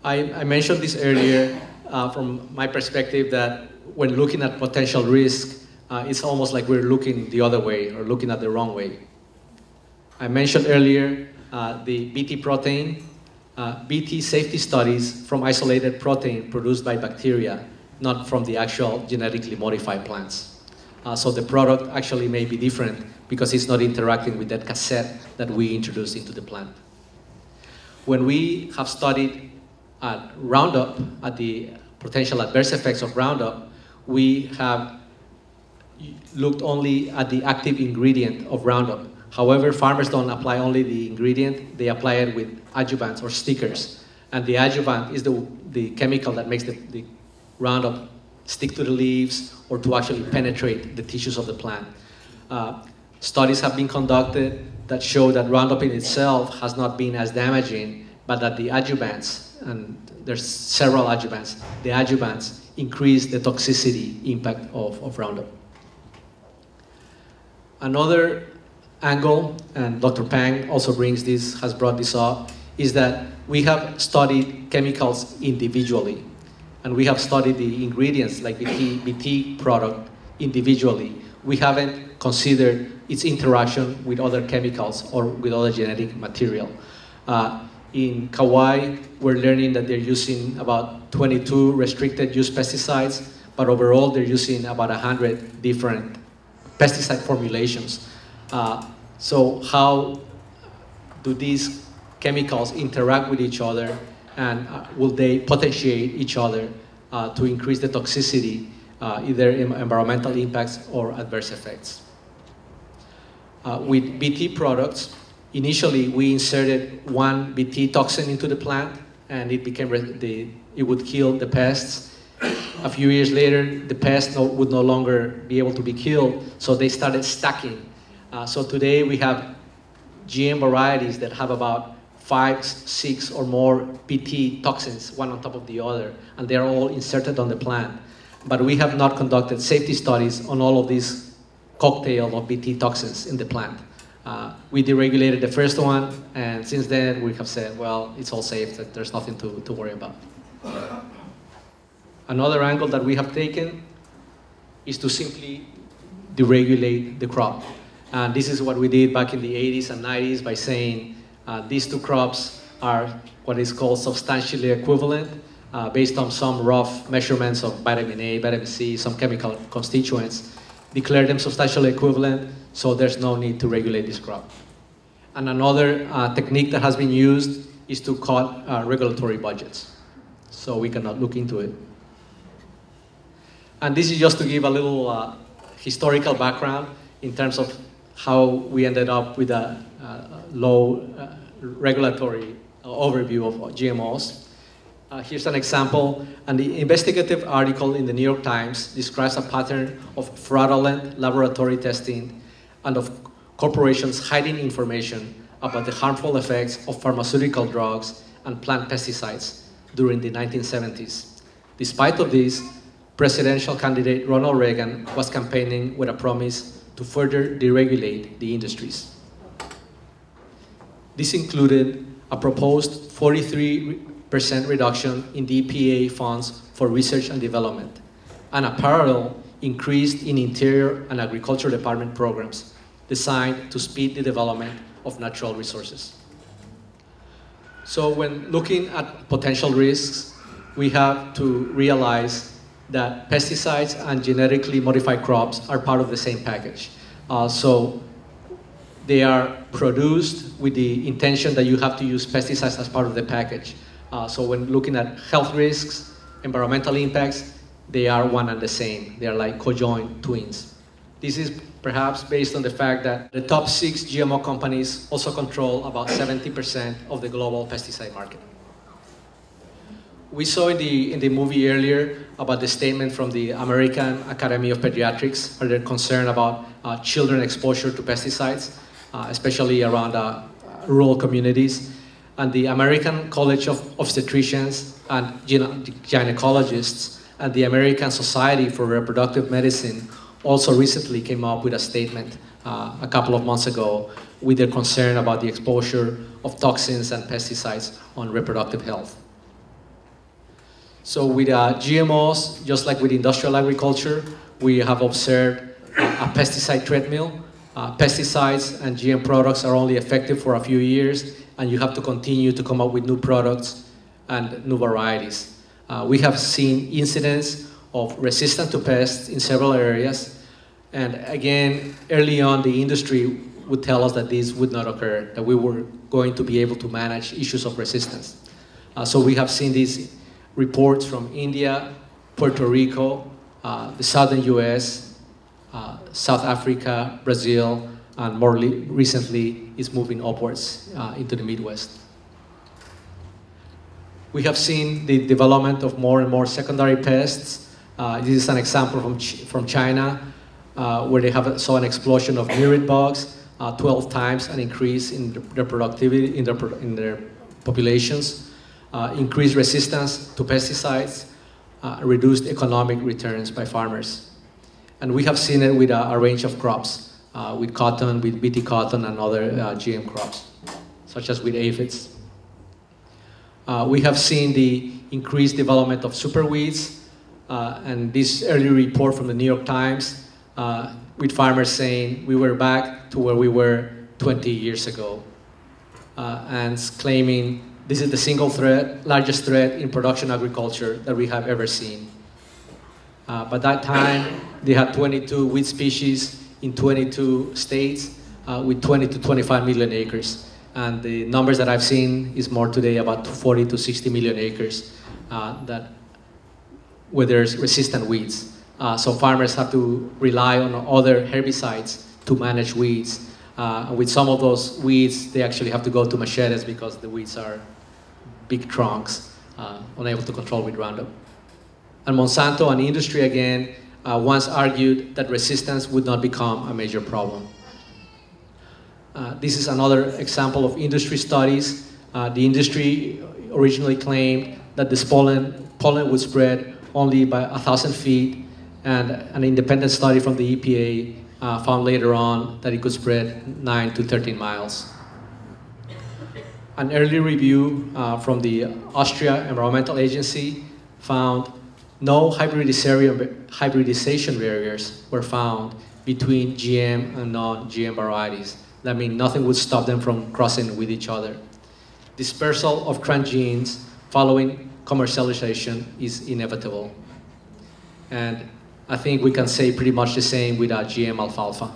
I mentioned this earlier from my perspective that when looking at potential risk, it's almost like we're looking the other way or looking at the wrong way. I mentioned earlier the BT protein. BT safety studies from isolated protein produced by bacteria, not from the actual genetically modified plants. So the product actually may be different because it's not interacting with that cassette that we introduced into the plant. When we have studied Roundup, at the potential adverse effects of Roundup, we have looked only at the active ingredient of Roundup. However, farmers don't apply only the ingredient, they apply it with adjuvants or stickers. And the adjuvant is the chemical that makes the Roundup stick to the leaves or to actually penetrate the tissues of the plant. Studies have been conducted that show that Roundup in itself has not been as damaging, but that the adjuvants, and there's several adjuvants, the adjuvants increase the toxicity impact of Roundup. Another angle, and Dr. Pang also has brought this up, is that we have studied chemicals individually. And we have studied the ingredients like BT product individually. We haven't considered its interaction with other chemicals or with other genetic material. In Kauai, we're learning that they're using about 22 restricted use pesticides, but overall they're using about 100 different pesticide formulations. So how do these chemicals interact with each other, and will they potentiate each other to increase the toxicity, either environmental impacts or adverse effects? With BT products, initially we inserted one BT toxin into the plant, and it would kill the pests. A few years later, the pests would no longer be able to be killed, so they started stacking. So today we have GM varieties that have about 5, 6 or more BT toxins, one on top of the other, and they're all inserted on the plant. But we have not conducted safety studies on all of these cocktail of BT toxins in the plant. We deregulated the first one, and since then we have said, well, it's all safe, that there's nothing to worry about. Another angle that we have taken is to simply deregulate the crop. And this is what we did back in the 80s and 90s by saying these two crops are what is called substantially equivalent based on some rough measurements of vitamin A, vitamin C, some chemical constituents. Declare them substantially equivalent, so there's no need to regulate this crop. And another technique that has been used is to cut regulatory budgets. So we cannot look into it. And this is just to give a little historical background in terms of how we ended up with a low regulatory overview of GMOs. Here's an example, and the investigative article in the New York Times describes a pattern of fraudulent laboratory testing and of corporations hiding information about the harmful effects of pharmaceutical drugs and plant pesticides during the 1970s. Despite of this, presidential candidate Ronald Reagan was campaigning with a promise to further deregulate the industries. This included a proposed 43% reduction in the EPA funds for research and development, and a parallel increase in Interior and Agriculture Department programs designed to speed the development of natural resources. So when looking at potential risks, we have to realize that pesticides and genetically modified crops are part of the same package. So they are produced with the intention that you have to use pesticides as part of the package. So when looking at health risks, environmental impacts, they are one and the same. They are like conjoined twins. This is perhaps based on the fact that the top 6 GMO companies also control about 70% of the global pesticide market. We saw in the movie earlier about the statement from the American Academy of Pediatrics, where they're concerned about children exposure to pesticides, especially around rural communities. And the American College of Obstetricians and Gynecologists and the American Society for Reproductive Medicine also recently came up with a statement a couple of months ago with their concern about the exposure of toxins and pesticides on reproductive health. So with GMOs, just like with industrial agriculture, we have observed a pesticide treadmill. Pesticides and GM products are only effective for a few years, and you have to continue to come up with new products and new varieties. We have seen incidents of resistance to pests in several areas, and again, early on, the industry would tell us that this would not occur, that we were going to be able to manage issues of resistance. So we have seen these reports from India, Puerto Rico, the southern US, South Africa, Brazil, and more recently is moving upwards into the Midwest. We have seen the development of more and more secondary pests. This is an example from China, where they saw an explosion of myriad bugs, 12 times an increase in their productivity in their populations. Increased resistance to pesticides, reduced economic returns by farmers. And we have seen it with a range of crops, with cotton, with BT cotton, and other GM crops, such as with aphids. We have seen the increased development of superweeds, and this early report from the New York Times, with farmers saying we were back to where we were 20 years ago, and claiming this is the single largest threat in production agriculture that we have ever seen. By that time, they had 22 weed species in 22 states with 20 to 25 million acres. And the numbers that I've seen is more today, about 40 to 60 million acres where there's resistant weeds. So farmers have to rely on other herbicides to manage weeds. With some of those weeds, they actually have to go to machetes because the weeds are big trunks, unable to control with Roundup. And Monsanto and industry again once argued that resistance would not become a major problem. This is another example of industry studies. The industry originally claimed that this pollen would spread only by 1,000 feet, and an independent study from the EPA found later on that it could spread 9 to 13 miles. An early review from the Austria Environmental Agency found no hybridization barriers were found between GM and non-GM varieties. That means nothing would stop them from crossing with each other. Dispersal of transgenes following commercialization is inevitable. And I think we can say pretty much the same with GM alfalfa.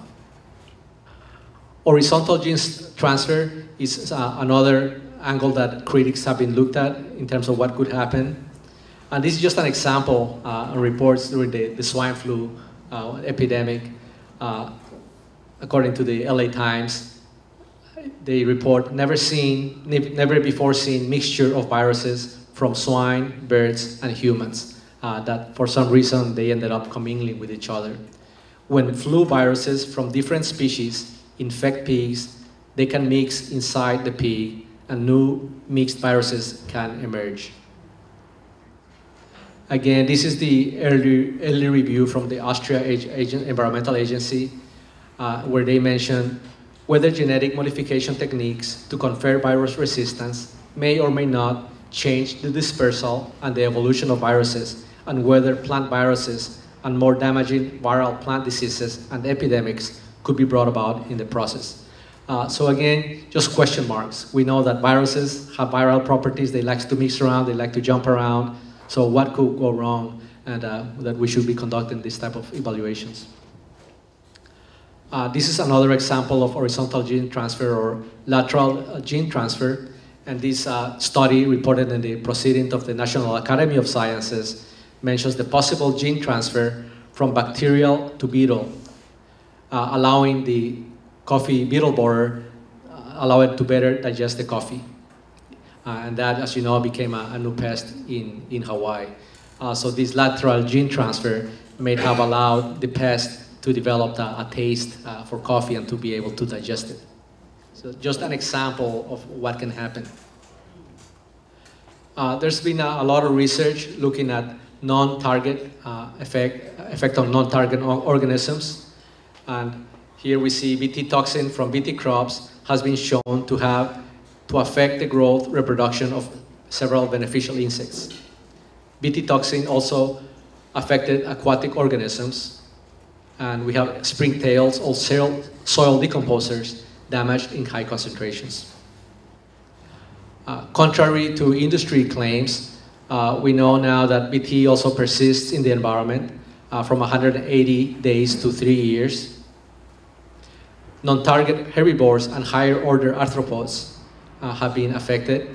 Horizontal gene transfer is another angle that critics have been looked at in terms of what could happen. And this is just an example of reports during the swine flu epidemic. According to the LA Times, they report never before seen mixture of viruses from swine, birds, and humans. That for some reason they ended up commingling with each other. When flu viruses from different species infect pigs, they can mix inside the pig and new mixed viruses can emerge. Again, this is the early review from the Austria Environmental Agency, where they mention whether genetic modification techniques to confer virus resistance may or may not change the dispersal and the evolution of viruses, and whether plant viruses and more damaging viral plant diseases and epidemics could be brought about in the process. So again, just question marks. We know that viruses have viral properties. They like to mix around, they like to jump around. So what could go wrong, and that we should be conducting this type of evaluations. This is another example of horizontal gene transfer or lateral gene transfer. And this study reported in the Proceedings of the National Academy of Sciences mentions the possible gene transfer from bacterial to beetle, allowing the coffee beetle borer, allow it to better digest the coffee. And that, as you know, became a new pest in Hawaii. So this lateral gene transfer may have allowed the pest to develop a taste for coffee and to be able to digest it. So just an example of what can happen. There's been a lot of research looking at non-target effect on non-target organisms. And here we see Bt toxin from Bt crops has been shown to affect the growth, reproduction of several beneficial insects. Bt toxin also affected aquatic organisms, and we have springtails or soil decomposers damaged in high concentrations. Contrary to industry claims, we know now that Bt also persists in the environment from 180 days to 3 years. Non-target herbivores and higher order arthropods have been affected.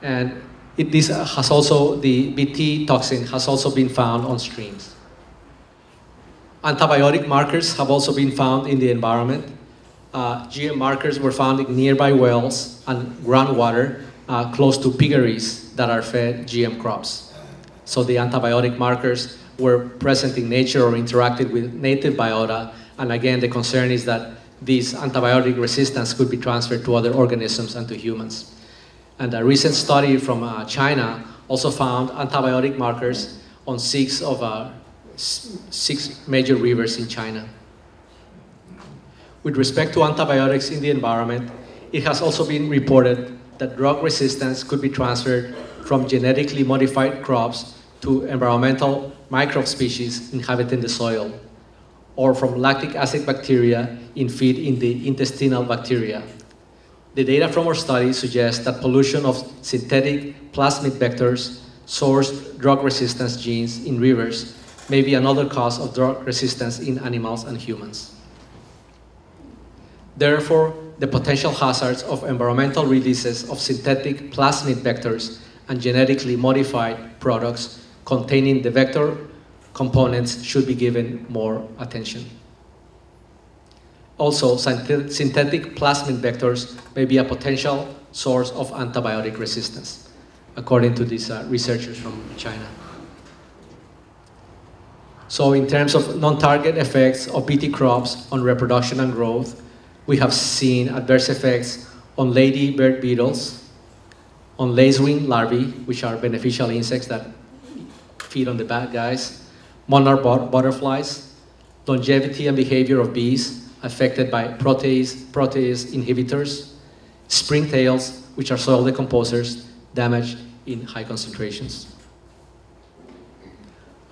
And the Bt toxin has also been found on streams. Antibiotic markers have also been found in the environment. GM markers were found in nearby wells and groundwater close to piggeries that are fed GM crops. So the antibiotic markers were present in nature or interacted with native biota. And again, the concern is that this antibiotic resistance could be transferred to other organisms and to humans. And a recent study from China also found antibiotic markers on 6 major rivers in China. With respect to antibiotics in the environment, it has also been reported that drug resistance could be transferred from genetically modified crops to environmental microbe species inhabiting the soil, or from lactic acid bacteria in feed in the intestinal bacteria. The data from our study suggests that pollution of synthetic plasmid vectors sourced drug resistance genes in rivers may be another cause of drug resistance in animals and humans. Therefore, the potential hazards of environmental releases of synthetic plasmid vectors and genetically modified products containing the vector components should be given more attention. Also, synthetic plasmid vectors may be a potential source of antibiotic resistance, according to these researchers from China. So in terms of non-target effects of Bt crops on reproduction and growth, we have seen adverse effects on ladybird beetles, on lacewing larvae, which are beneficial insects that feed on the bad guys, monarch butterflies, longevity and behavior of bees affected by protease inhibitors, springtails, which are soil decomposers, damaged in high concentrations.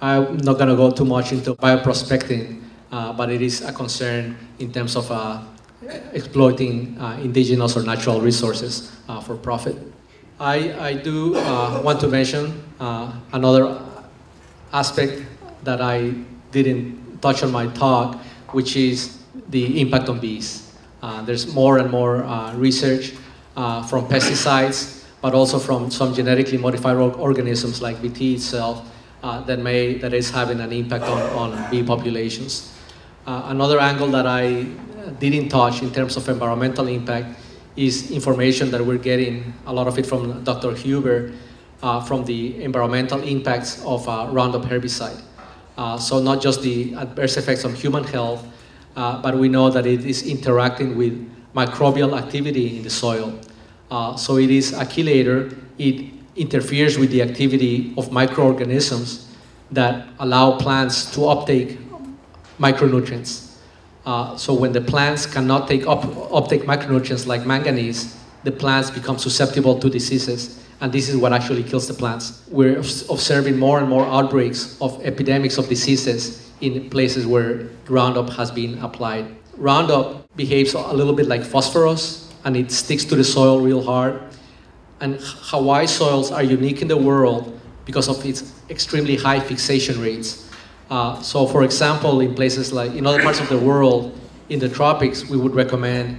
I'm not going to go too much into bioprospecting, but it is a concern in terms of exploiting indigenous or natural resources for profit. I do want to mention another aspect that I didn't touch on my talk, which is the impact on bees. There's more and more research from pesticides, but also from some genetically modified organisms like BT itself that is having an impact on bee populations. Another angle that I didn't touch in terms of environmental impact is information that we're getting, a lot of it from Dr. Huber, from the environmental impacts of Roundup herbicide. So not just the adverse effects on human health, but we know that it is interacting with microbial activity in the soil. So it is a chelator. It interferes with the activity of microorganisms that allow plants to uptake micronutrients. So when the plants cannot uptake micronutrients like manganese, the plants become susceptible to diseases, and this is what actually kills the plants. We're observing more and more outbreaks of epidemics of diseases in places where Roundup has been applied. Roundup behaves a little bit like phosphorus, and it sticks to the soil real hard. And Hawaii soils are unique in the world because of its extremely high fixation rates. So for example, in places like, in other parts of the world, in the tropics, we would recommend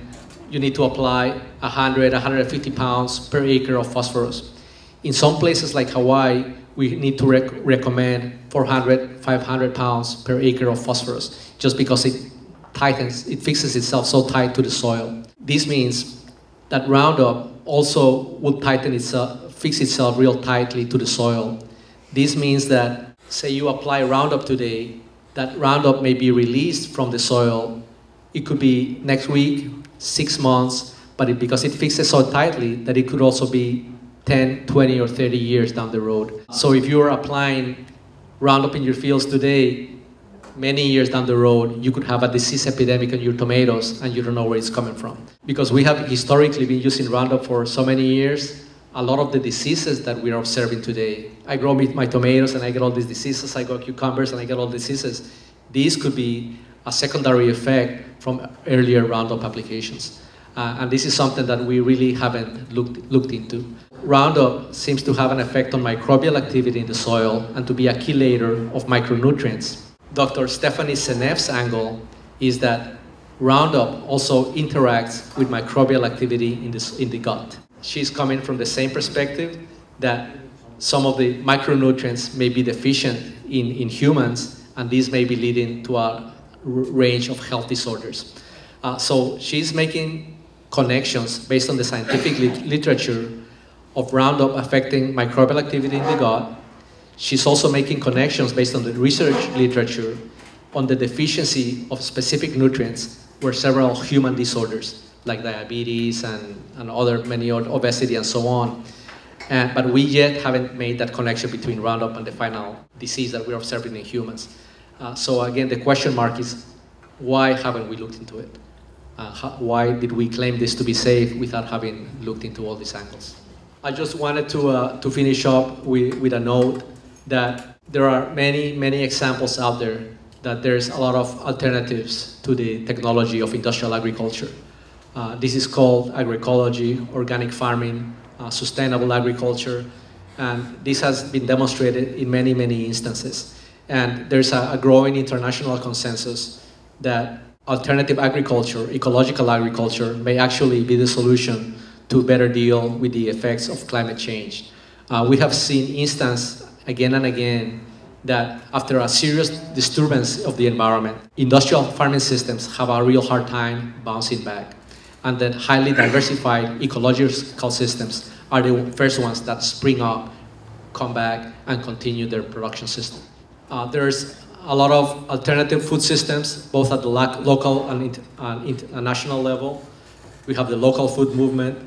you need to apply 100, 150 pounds per acre of phosphorus. In some places like Hawaii, we need to recommend 400, 500 pounds per acre of phosphorus, just because it fixes itself so tight to the soil. This means that Roundup also will fix itself real tightly to the soil. This means that, say you apply Roundup today, that Roundup may be released from the soil. It could be next week, 6 months, but because it fixes so tightly that it could also be 10, 20, or 30 years down the road. So if you're applying Roundup in your fields today, many years down the road, you could have a disease epidemic on your tomatoes and you don't know where it's coming from. Because we have historically been using Roundup for so many years, a lot of the diseases that we are observing today, I grow my tomatoes and I get all these diseases, I grow cucumbers and I get all diseases. These could be a secondary effect from earlier Roundup applications. And this is something that we really haven't looked into. Roundup seems to have an effect on microbial activity in the soil and to be a chelator of micronutrients. Dr. Stephanie Seneff's angle is that Roundup also interacts with microbial activity in the gut. She's coming from the same perspective that some of the micronutrients may be deficient in humans, and these may be leading to a range of health disorders. So she's making connections based on the scientific literature of Roundup affecting microbial activity in the gut. She's also making connections based on the research literature on the deficiency of specific nutrients where several human disorders like diabetes and many obesity and so on. But we yet haven't made that connection between Roundup and the final disease that we're observing in humans. So again, the question mark is, why haven't we looked into it? Why did we claim this to be safe without having looked into all these angles? I just wanted to finish up with a note that there are many examples out there that there's a lot of alternatives to the technology of industrial agriculture. This is called agroecology, organic farming, sustainable agriculture, and this has been demonstrated in many instances. And there's a growing international consensus that alternative agriculture, ecological agriculture, may actually be the solution to better deal with the effects of climate change. We have seen instances again and again that after a serious disturbance of the environment, industrial farming systems have a real hard time bouncing back. And then highly diversified ecological systems are the first ones that spring up, come back, and continue their production system. There's a lot of alternative food systems, both at the local and national level. We have the local food movement,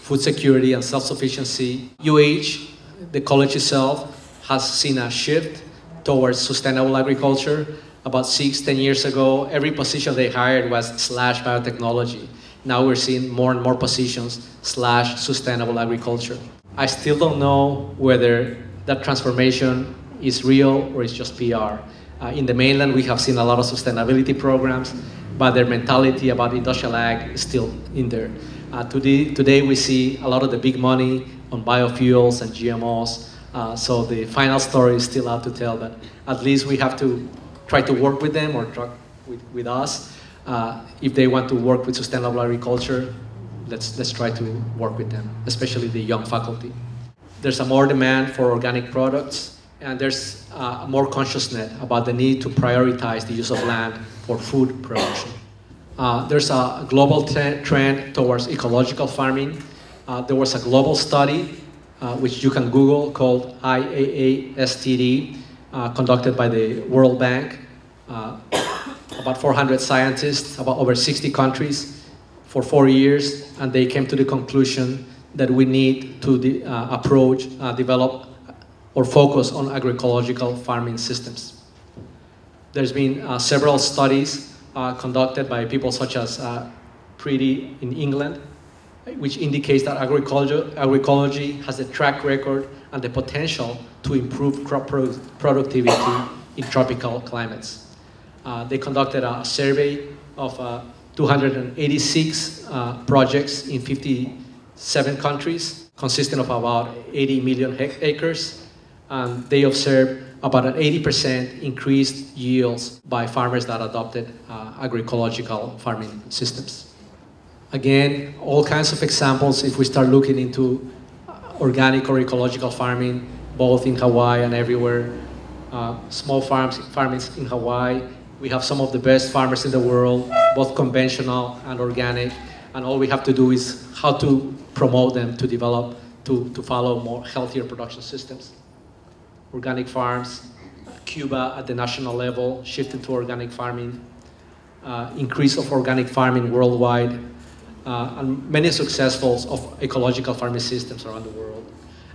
food security and self-sufficiency. UH, the college itself, has seen a shift towards sustainable agriculture, about 6-10 years ago, every position they hired was /biotechnology. Now we're seeing more and more positions /sustainable agriculture. I still don't know whether that transformation is real or it's just PR. In the mainland, we have seen a lot of sustainability programs, but their mentality about industrial ag is still in there. Today we see a lot of the big money on biofuels and GMOs, so the final story is still out to tell, but at least we have to try to work with them or with us. If they want to work with sustainable agriculture, let's try to work with them, especially the young faculty. There's a more demand for organic products, and there's more consciousness about the need to prioritize the use of land for food production. There's a global trend towards ecological farming. There was a global study, which you can Google, called IAASTD, conducted by the World Bank. About 400 scientists, about over 60 countries, for 4 years, and they came to the conclusion that we need to develop or focus on agroecological farming systems. There's been several studies conducted by people such as Preety in England, which indicates that agroecology has the track record and the potential to improve crop productivity in tropical climates. They conducted a survey of 286 projects in 57 countries, consisting of about 80 million acres. And they observed about an 80% increased yields by farmers that adopted agroecological farming systems. Again, all kinds of examples if we start looking into organic or ecological farming, both in Hawaii and everywhere. Small farming in Hawaii. We have some of the best farmers in the world, both conventional and organic, and all we have to do is how to promote them to develop, to follow more healthier production systems. Organic farms, Cuba at the national level shifted to organic farming, increase of organic farming worldwide, and many successfuls of ecological farming systems around the world.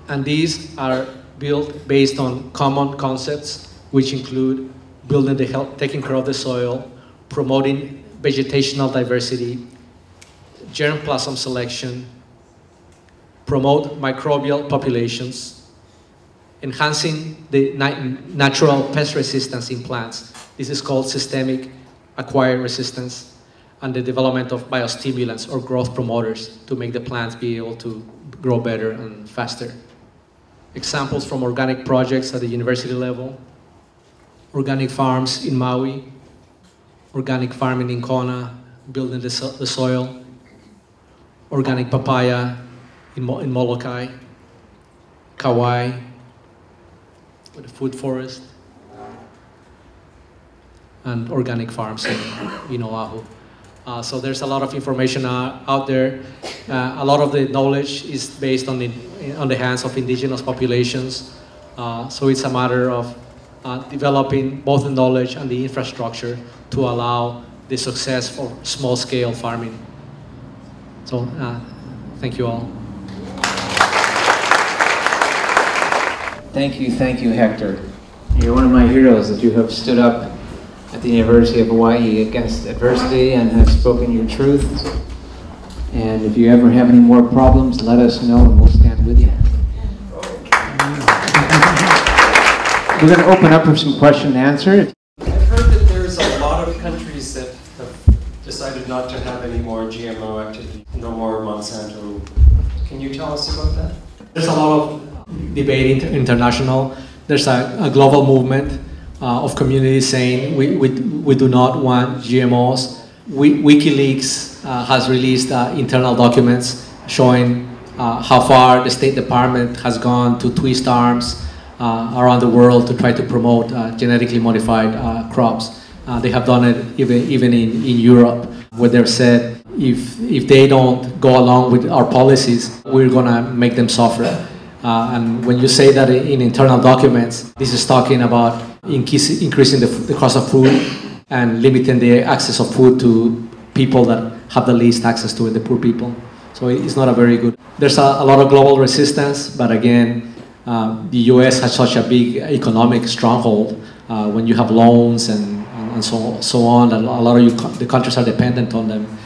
And these are built based on common concepts, which include building the health, taking care of the soil, promoting vegetational diversity, germplasm selection, promote microbial populations, enhancing the natural pest resistance in plants. This is called systemic acquired resistance, and the development of biostimulants or growth promoters to make the plants be able to grow better and faster. Examples from organic projects at the university level: organic farms in Maui, organic farming in Kona, building the soil, organic papaya in Molokai, Kauai, with the food forest, and organic farms in Oahu. So there's a lot of information out there. A lot of the knowledge is based on the hands of indigenous populations. So it's a matter of developing both the knowledge and the infrastructure to allow the success for small-scale farming. So, thank you all. Thank you, Hector. You're one of my heroes, that you have stood up at the University of Hawaii against adversity and have spoken your truth. And if you ever have any more problems, let us know and we'll stand with you. We're going to open up for some question and answer. I've heard that there's a lot of countries that have decided not to have any more GMO activity, no more Monsanto. Can you tell us about that? There's a lot of debate international. There's a global movement of communities saying we do not want GMOs. WikiLeaks has released internal documents showing how far the State Department has gone to twist arms around the world to try to promote genetically modified crops. They have done it even in Europe, where they've said if they don't go along with our policies, we're gonna make them suffer. And when you say that in internal documents, this is talking about increasing the cost of food and limiting the access of food to people that have the least access to it, the poor people. So it's not a very good. There's a lot of global resistance, but again, the US has such a big economic stronghold when you have loans and and so on, and a lot of the countries are dependent on them,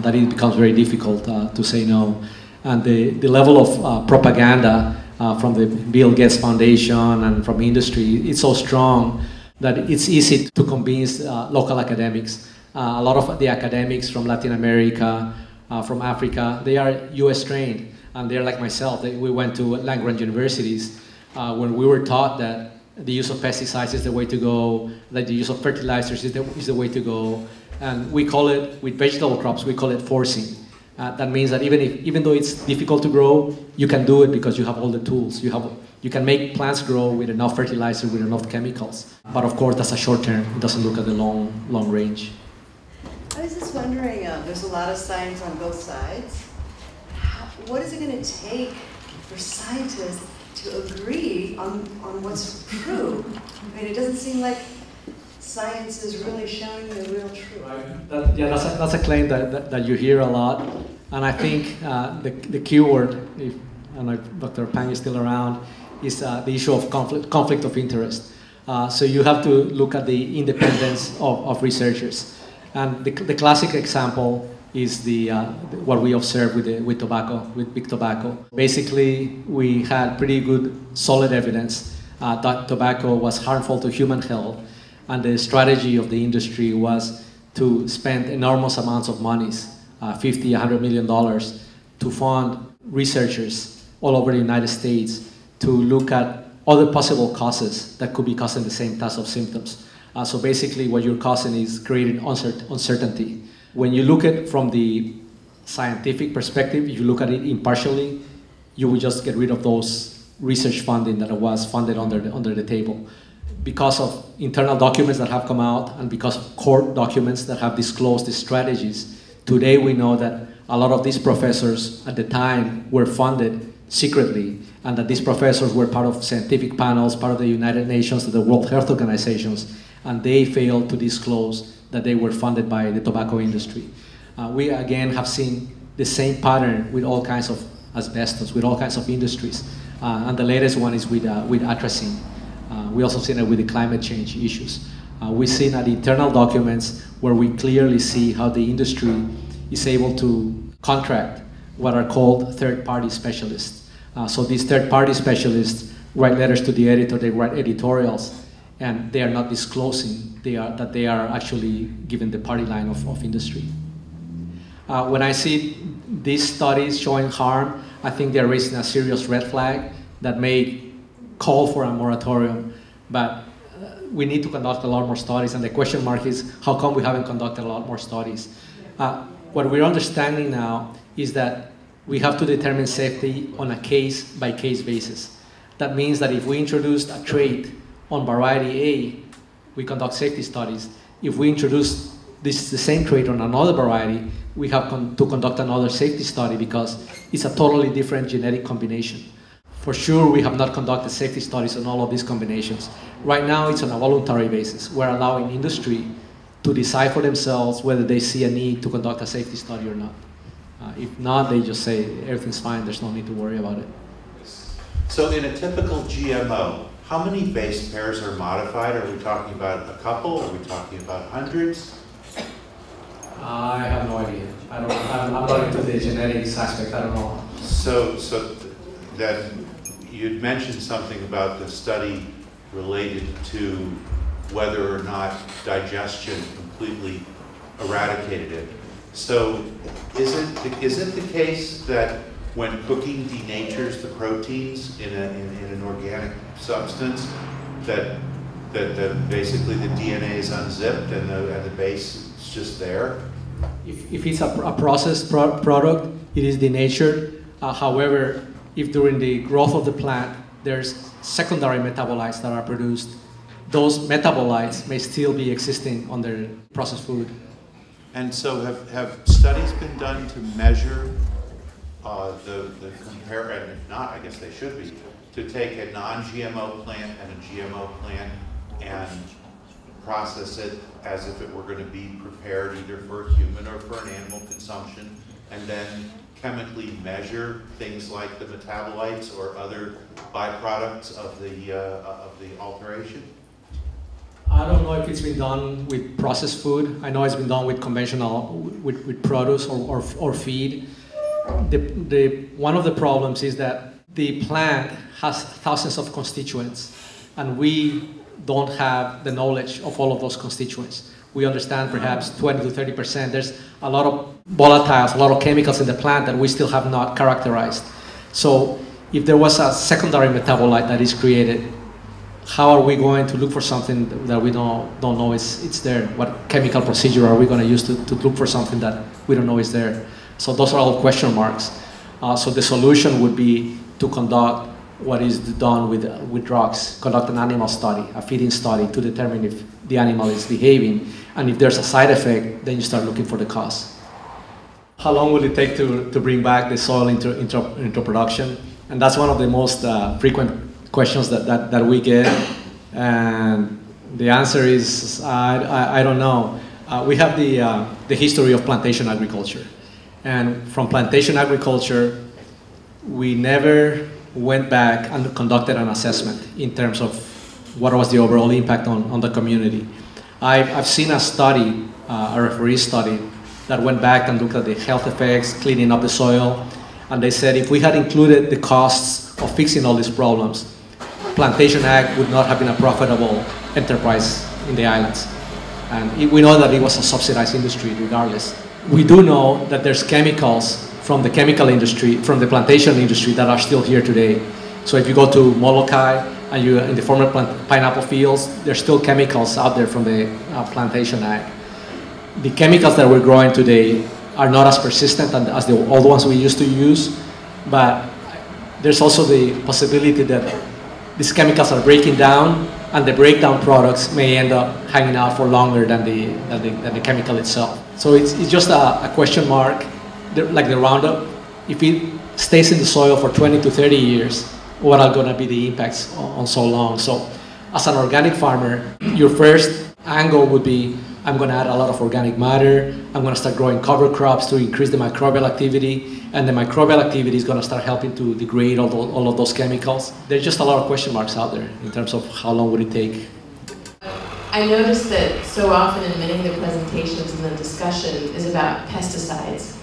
that it becomes very difficult to say no. And the level of propaganda from the Bill Gates Foundation and from industry, it's so strong that it's easy to convince local academics. A lot of the academics from Latin America, from Africa, they are US trained, and they're like myself. We went to land-grant universities when we were taught that the use of pesticides is the way to go, that the use of fertilizers is the way to go, and we call it, with vegetable crops, we call it forcing. That means that even though it's difficult to grow, you can do it because you have all the tools. You can make plants grow with enough fertilizer, with enough chemicals. But of course, that's a short term. It doesn't look at the long range. I was just wondering, there's a lot of science on both sides. What is it going to take for scientists to agree on what's true? I mean, it doesn't seem like science is really showing the real truth. Right. That's a claim that you hear a lot, and I think the keyword, if Dr. Pang is still around, is the issue of conflict of interest. So you have to look at the independence of researchers, and the classic example is what we observed with tobacco, with big tobacco. Basically, we had pretty good, solid evidence that tobacco was harmful to human health. And the strategy of the industry was to spend enormous amounts of monies, $50, $100 million, to fund researchers all over the United States to look at other possible causes that could be causing the same types of symptoms. So basically what you're causing is creating uncertainty. When you look at it from the scientific perspective, if you look at it impartially, you will just get rid of those research funding that was funded under the table. Because of internal documents that have come out and because of court documents that have disclosed these strategies, today we know that a lot of these professors at the time were funded secretly, and that these professors were part of scientific panels, part of the United Nations, the World Health Organizations, and they failed to disclose that they were funded by the tobacco industry. We again have seen the same pattern with all kinds of asbestos, with all kinds of industries, and the latest one is with atrazine. We also seen it with the climate change issues. We've seen at internal documents where we clearly see how the industry is able to contract what are called third-party specialists. So these third-party specialists write letters to the editor, they write editorials, and they are not disclosing that they are actually given the party line of industry. When I see these studies showing harm, I think they're raising a serious red flag that may call for a moratorium, but we need to conduct a lot more studies, and the question mark is, how come we haven't conducted a lot more studies? What we're understanding now is that we have to determine safety on a case-by-case basis. That means that if we introduced a trait on variety A, we conduct safety studies. If we introduce the same trait on another variety, we have to conduct another safety study because it's a totally different genetic combination. For sure, we have not conducted safety studies on all of these combinations. Right now, it's on a voluntary basis. We're allowing industry to decide for themselves whether they see a need to conduct a safety study or not. If not, they just say, everything's fine, there's no need to worry about it. So in a typical GMO, how many base pairs are modified? Are we talking about a couple? Are we talking about hundreds? I have no idea. I'm not into the genetics aspect, I don't know. So then you'd mentioned something about the study related to whether or not digestion completely eradicated it. So is it the case that when cooking denatures the proteins in an organic substance, that basically the DNA is unzipped and the base is just there? If it's a processed product, it is denatured. However, if during the growth of the plant there's secondary metabolites that are produced, those metabolites may still be existing on their processed food. And so have studies been done to measure the compare, and if not, I guess they should be, to take a non-GMO plant and a GMO plant and process it as if it were going to be prepared either for human or for an animal consumption, and then chemically measure things like the metabolites or other byproducts of the alteration? I don't know if it's been done with processed food. I know it's been done with conventional, with produce or feed. One of the problems is that the plant has thousands of constituents, and we don't have the knowledge of all of those constituents. We understand perhaps 20 to 30%. There's a lot of volatiles, a lot of chemicals in the plant that we still have not characterized. So if there was a secondary metabolite that is created, how are we going to look for something that we don't know it's there? What chemical procedure are we going to use to look for something that we don't know is there? So those are all question marks. So the solution would be to conduct what is done with drugs, conduct an animal study, a feeding study, to determine if the animal is behaving. And if there's a side effect, then you start looking for the cause. How long will it take to bring back the soil into production? And that's one of the most frequent questions that we get. And the answer is, I don't know. We have the history of plantation agriculture. And from plantation agriculture, we never went back and conducted an assessment in terms of what was the overall impact on the community. I've seen a study, a referee study, that went back and looked at the health effects, cleaning up the soil, and they said if we had included the costs of fixing all these problems, plantation ag would not have been a profitable enterprise in the islands. And we know that it was a subsidized industry regardless. We do know that there's chemicals from the chemical industry, from the plantation industry, that are still here today. So if you go to Molokai and you're in the former pineapple fields, there's still chemicals out there from the plantation ag. The chemicals that we're growing today are not as persistent as the old ones we used to use, but there's also the possibility that these chemicals are breaking down, and the breakdown products may end up hanging out for longer than the chemical itself. So it's just a question mark. Like the Roundup, if it stays in the soil for 20 to 30 years, what are going to be the impacts on so long? So as an organic farmer, your first angle would be, I'm going to add a lot of organic matter, I'm going to start growing cover crops to increase the microbial activity, and the microbial activity is going to start helping to degrade all of those chemicals. There's just a lot of question marks out there in terms of how long would it take. I noticed that so often in many of the presentations and the discussion is about pesticides.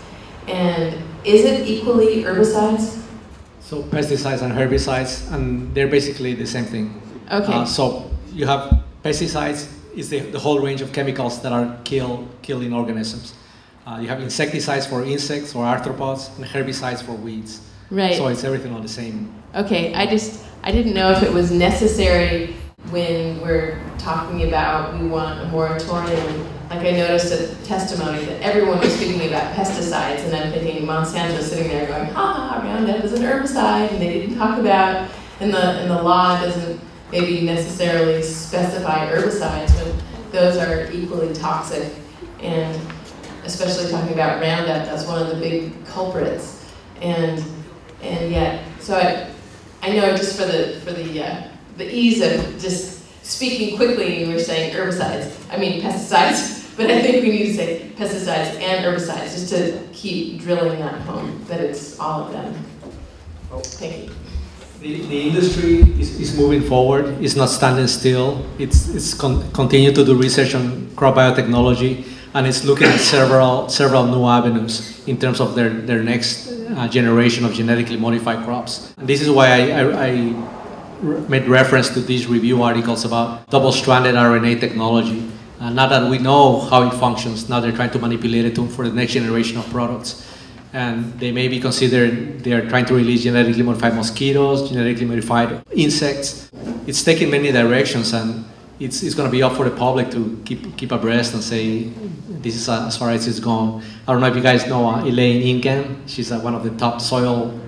And is it equally herbicides? So pesticides and herbicides, and they're basically the same thing. Okay. So you have pesticides, is the whole range of chemicals that are killing organisms. You have insecticides for insects or arthropods, and herbicides for weeds. Right. So it's everything on the same. Okay, I didn't know if it was necessary when we're talking about we want a moratorium. Like I noticed a testimony that everyone was speaking about pesticides, and I'm thinking Monsanto's sitting there going, ha, Roundup is an herbicide, and they didn't talk about, and the law doesn't maybe necessarily specify herbicides, but those are equally toxic, and especially talking about Roundup, that's one of the big culprits, and yet, so I know just for the ease of just speaking quickly, you were saying herbicides, I mean pesticides, but I think we need to say pesticides and herbicides just to keep drilling that home, that it's all of them. Oh, thank you. The industry is moving forward. It's not standing still. It's continue to do research on crop biotechnology, and it's looking at several new avenues in terms of their next generation of genetically modified crops. And this is why I made reference to these review articles about double-stranded RNA technology. Now that we know how it functions, now they're trying to manipulate it for the next generation of products. And they may be considered, they are trying to release genetically modified mosquitoes, genetically modified insects. It's taking many directions, and it's going to be up for the public to keep abreast and say, this is as far as it's gone. I don't know if you guys know Elaine Incan. She's one of the top soil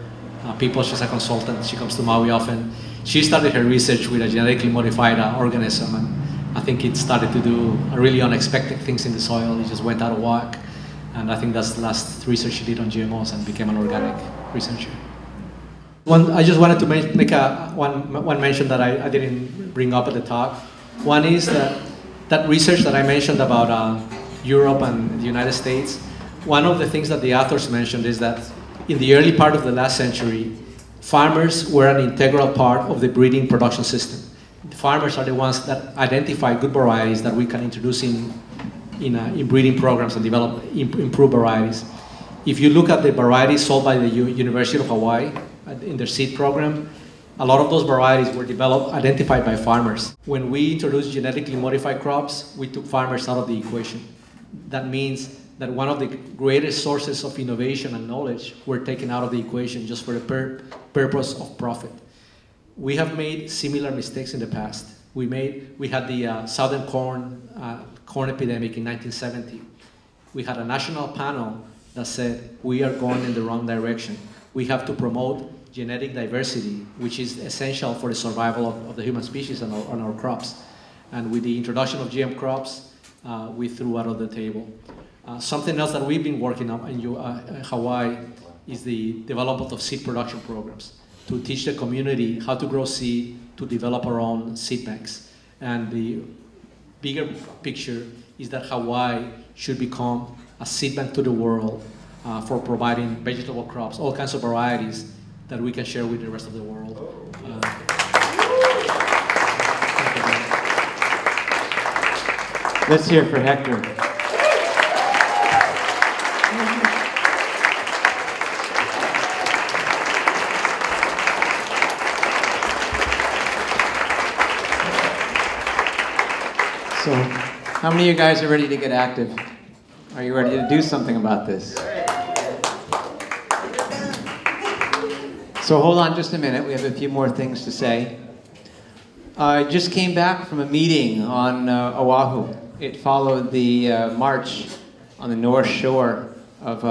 people. She's a consultant. She comes to Maui often. She started her research with a genetically modified organism, and I think it started to do really unexpected things in the soil. It just went out of whack. And I think that's the last research she did on GMOs and became an organic researcher. I just wanted to make one mention that I didn't bring up at the talk. One is that research that I mentioned about Europe and the United States, one of the things that the authors mentioned is that in the early part of the last century, farmers were an integral part of the breeding production system. The farmers are the ones that identify good varieties that we can introduce in breeding programs and develop improved varieties. If you look at the varieties sold by the University of Hawaii in their seed program, a lot of those varieties were identified by farmers. When we introduced genetically modified crops, we took farmers out of the equation. That means that one of the greatest sources of innovation and knowledge were taken out of the equation just for the purpose of profit. We have made similar mistakes in the past. We had the southern corn epidemic in 1970. We had a national panel that said, we are going in the wrong direction. We have to promote genetic diversity, which is essential for the survival of the human species on our crops. And with the introduction of GM crops, we threw out of the table. Something else that we've been working on in Hawaii is the development of seed production programs to teach the community how to grow seed, to develop our own seed banks. And the bigger picture is that Hawaii should become a seed bank to the world for providing vegetable crops, all kinds of varieties that we can share with the rest of the world. Let's hear for Hector. So, how many of you guys are ready to get active? Are you ready to do something about this? So hold on just a minute, we have a few more things to say. I just came back from a meeting on Oahu. It followed the march on the north shore of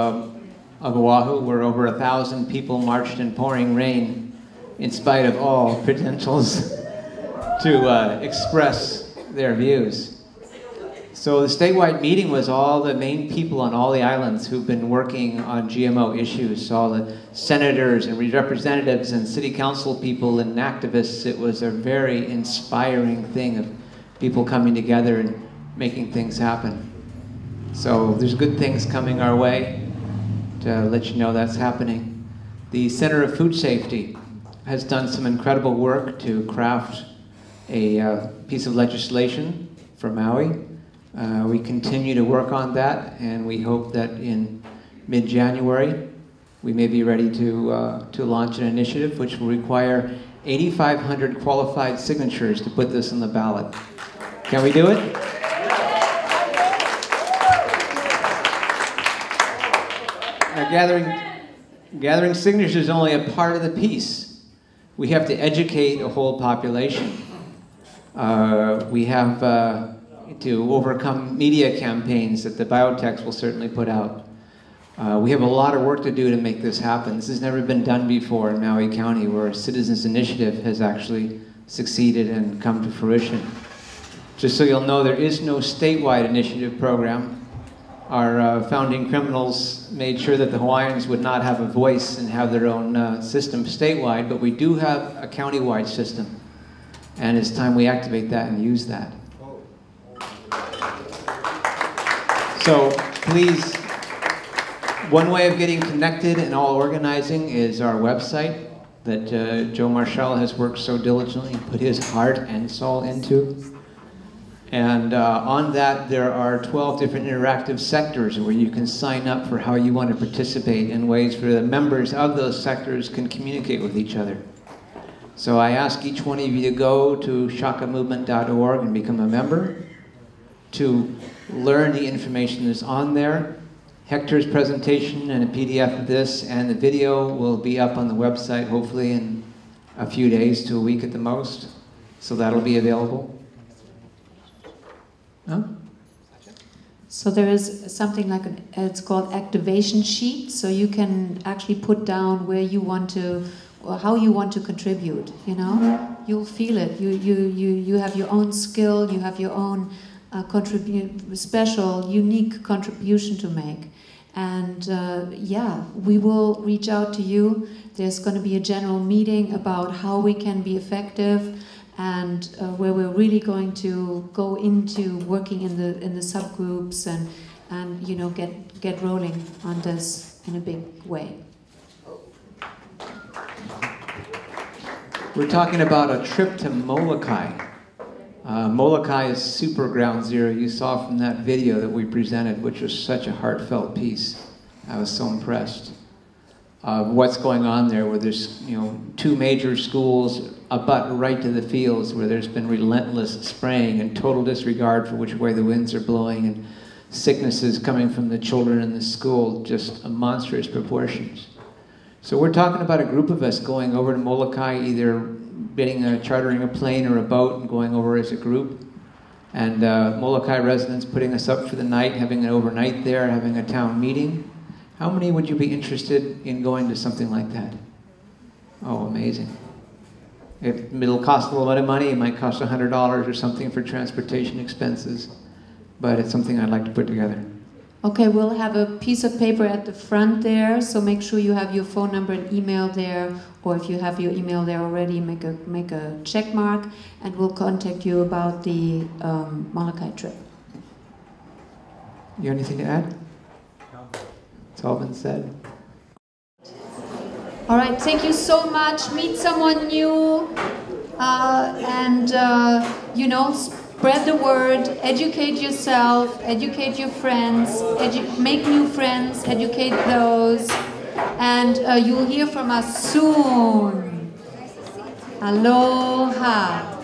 Oahu, where over 1,000 people marched in pouring rain, in spite of all credentials to express their views. So the statewide meeting was all the main people on all the islands who've been working on GMO issues, all the senators and representatives and city council people and activists. It was a very inspiring thing of people coming together and making things happen. So there's good things coming our way to let you know that's happening. The Center of Food Safety has done some incredible work to craft a piece of legislation for Maui. We continue to work on that, and we hope that in mid-January we may be ready to launch an initiative which will require 8,500 qualified signatures to put this on the ballot. Can we do it? Now, gathering signatures is only a part of the piece. We have to educate a whole population. We have to overcome media campaigns that the biotechs will certainly put out. We have a lot of work to do to make this happen. This has never been done before in Maui County, where a citizens initiative has actually succeeded and come to fruition. Just so you'll know, there is no statewide initiative program. Our founding criminals made sure that the Hawaiians would not have a voice and have their own system statewide, but we do have a county-wide system. And it's time we activate that and use that. So please, one way of getting connected and all organizing is our website that Joe Marshall has worked so diligently and put his heart and soul into. And on that, there are 12 different interactive sectors where you can sign up for how you want to participate in ways where the members of those sectors can communicate with each other. So I ask each one of you to go to shakamovement.org and become a member, to learn the information that's on there. Hector's presentation and a PDF of this and the video will be up on the website hopefully in a few days to a week at the most. So that'll be available. Huh? So there is something like, it's called activation sheet, so you can actually put down where you want to, or how you want to contribute, you know? You'll feel it. You have your own skill, you have your own special, unique contribution to make. And yeah, we will reach out to you. There's going to be a general meeting about how we can be effective, and where we're really going to go into working in the subgroups and you know, get rolling on this in a big way. We're talking about a trip to Molokai. Molokai is super ground zero. You saw from that video that we presented, which was such a heartfelt piece. I was so impressed. What's going on there, where there's 2 major schools abut right to the fields, where there's been relentless spraying and total disregard for which way the winds are blowing, and sicknesses coming from the children in the school, just monstrous proportions. So we're talking about a group of us going over to Molokai, either chartering a plane or a boat and going over as a group, and Molokai residents putting us up for the night, having an overnight there, having a town meeting. How many would you be interested in going to something like that? Oh, amazing. It'll cost a little bit of money. It might cost $100 or something for transportation expenses, but it's something I'd like to put together. Okay, we'll have a piece of paper at the front there, so make sure you have your phone number and email there, or if you have your email there already, make a check mark, and we'll contact you about the Molokai trip. You have anything to add? It's all been said. All right, thank you so much. Meet someone new, and spread the word, educate yourself, educate your friends, make new friends, educate those, and you'll hear from us soon. Aloha.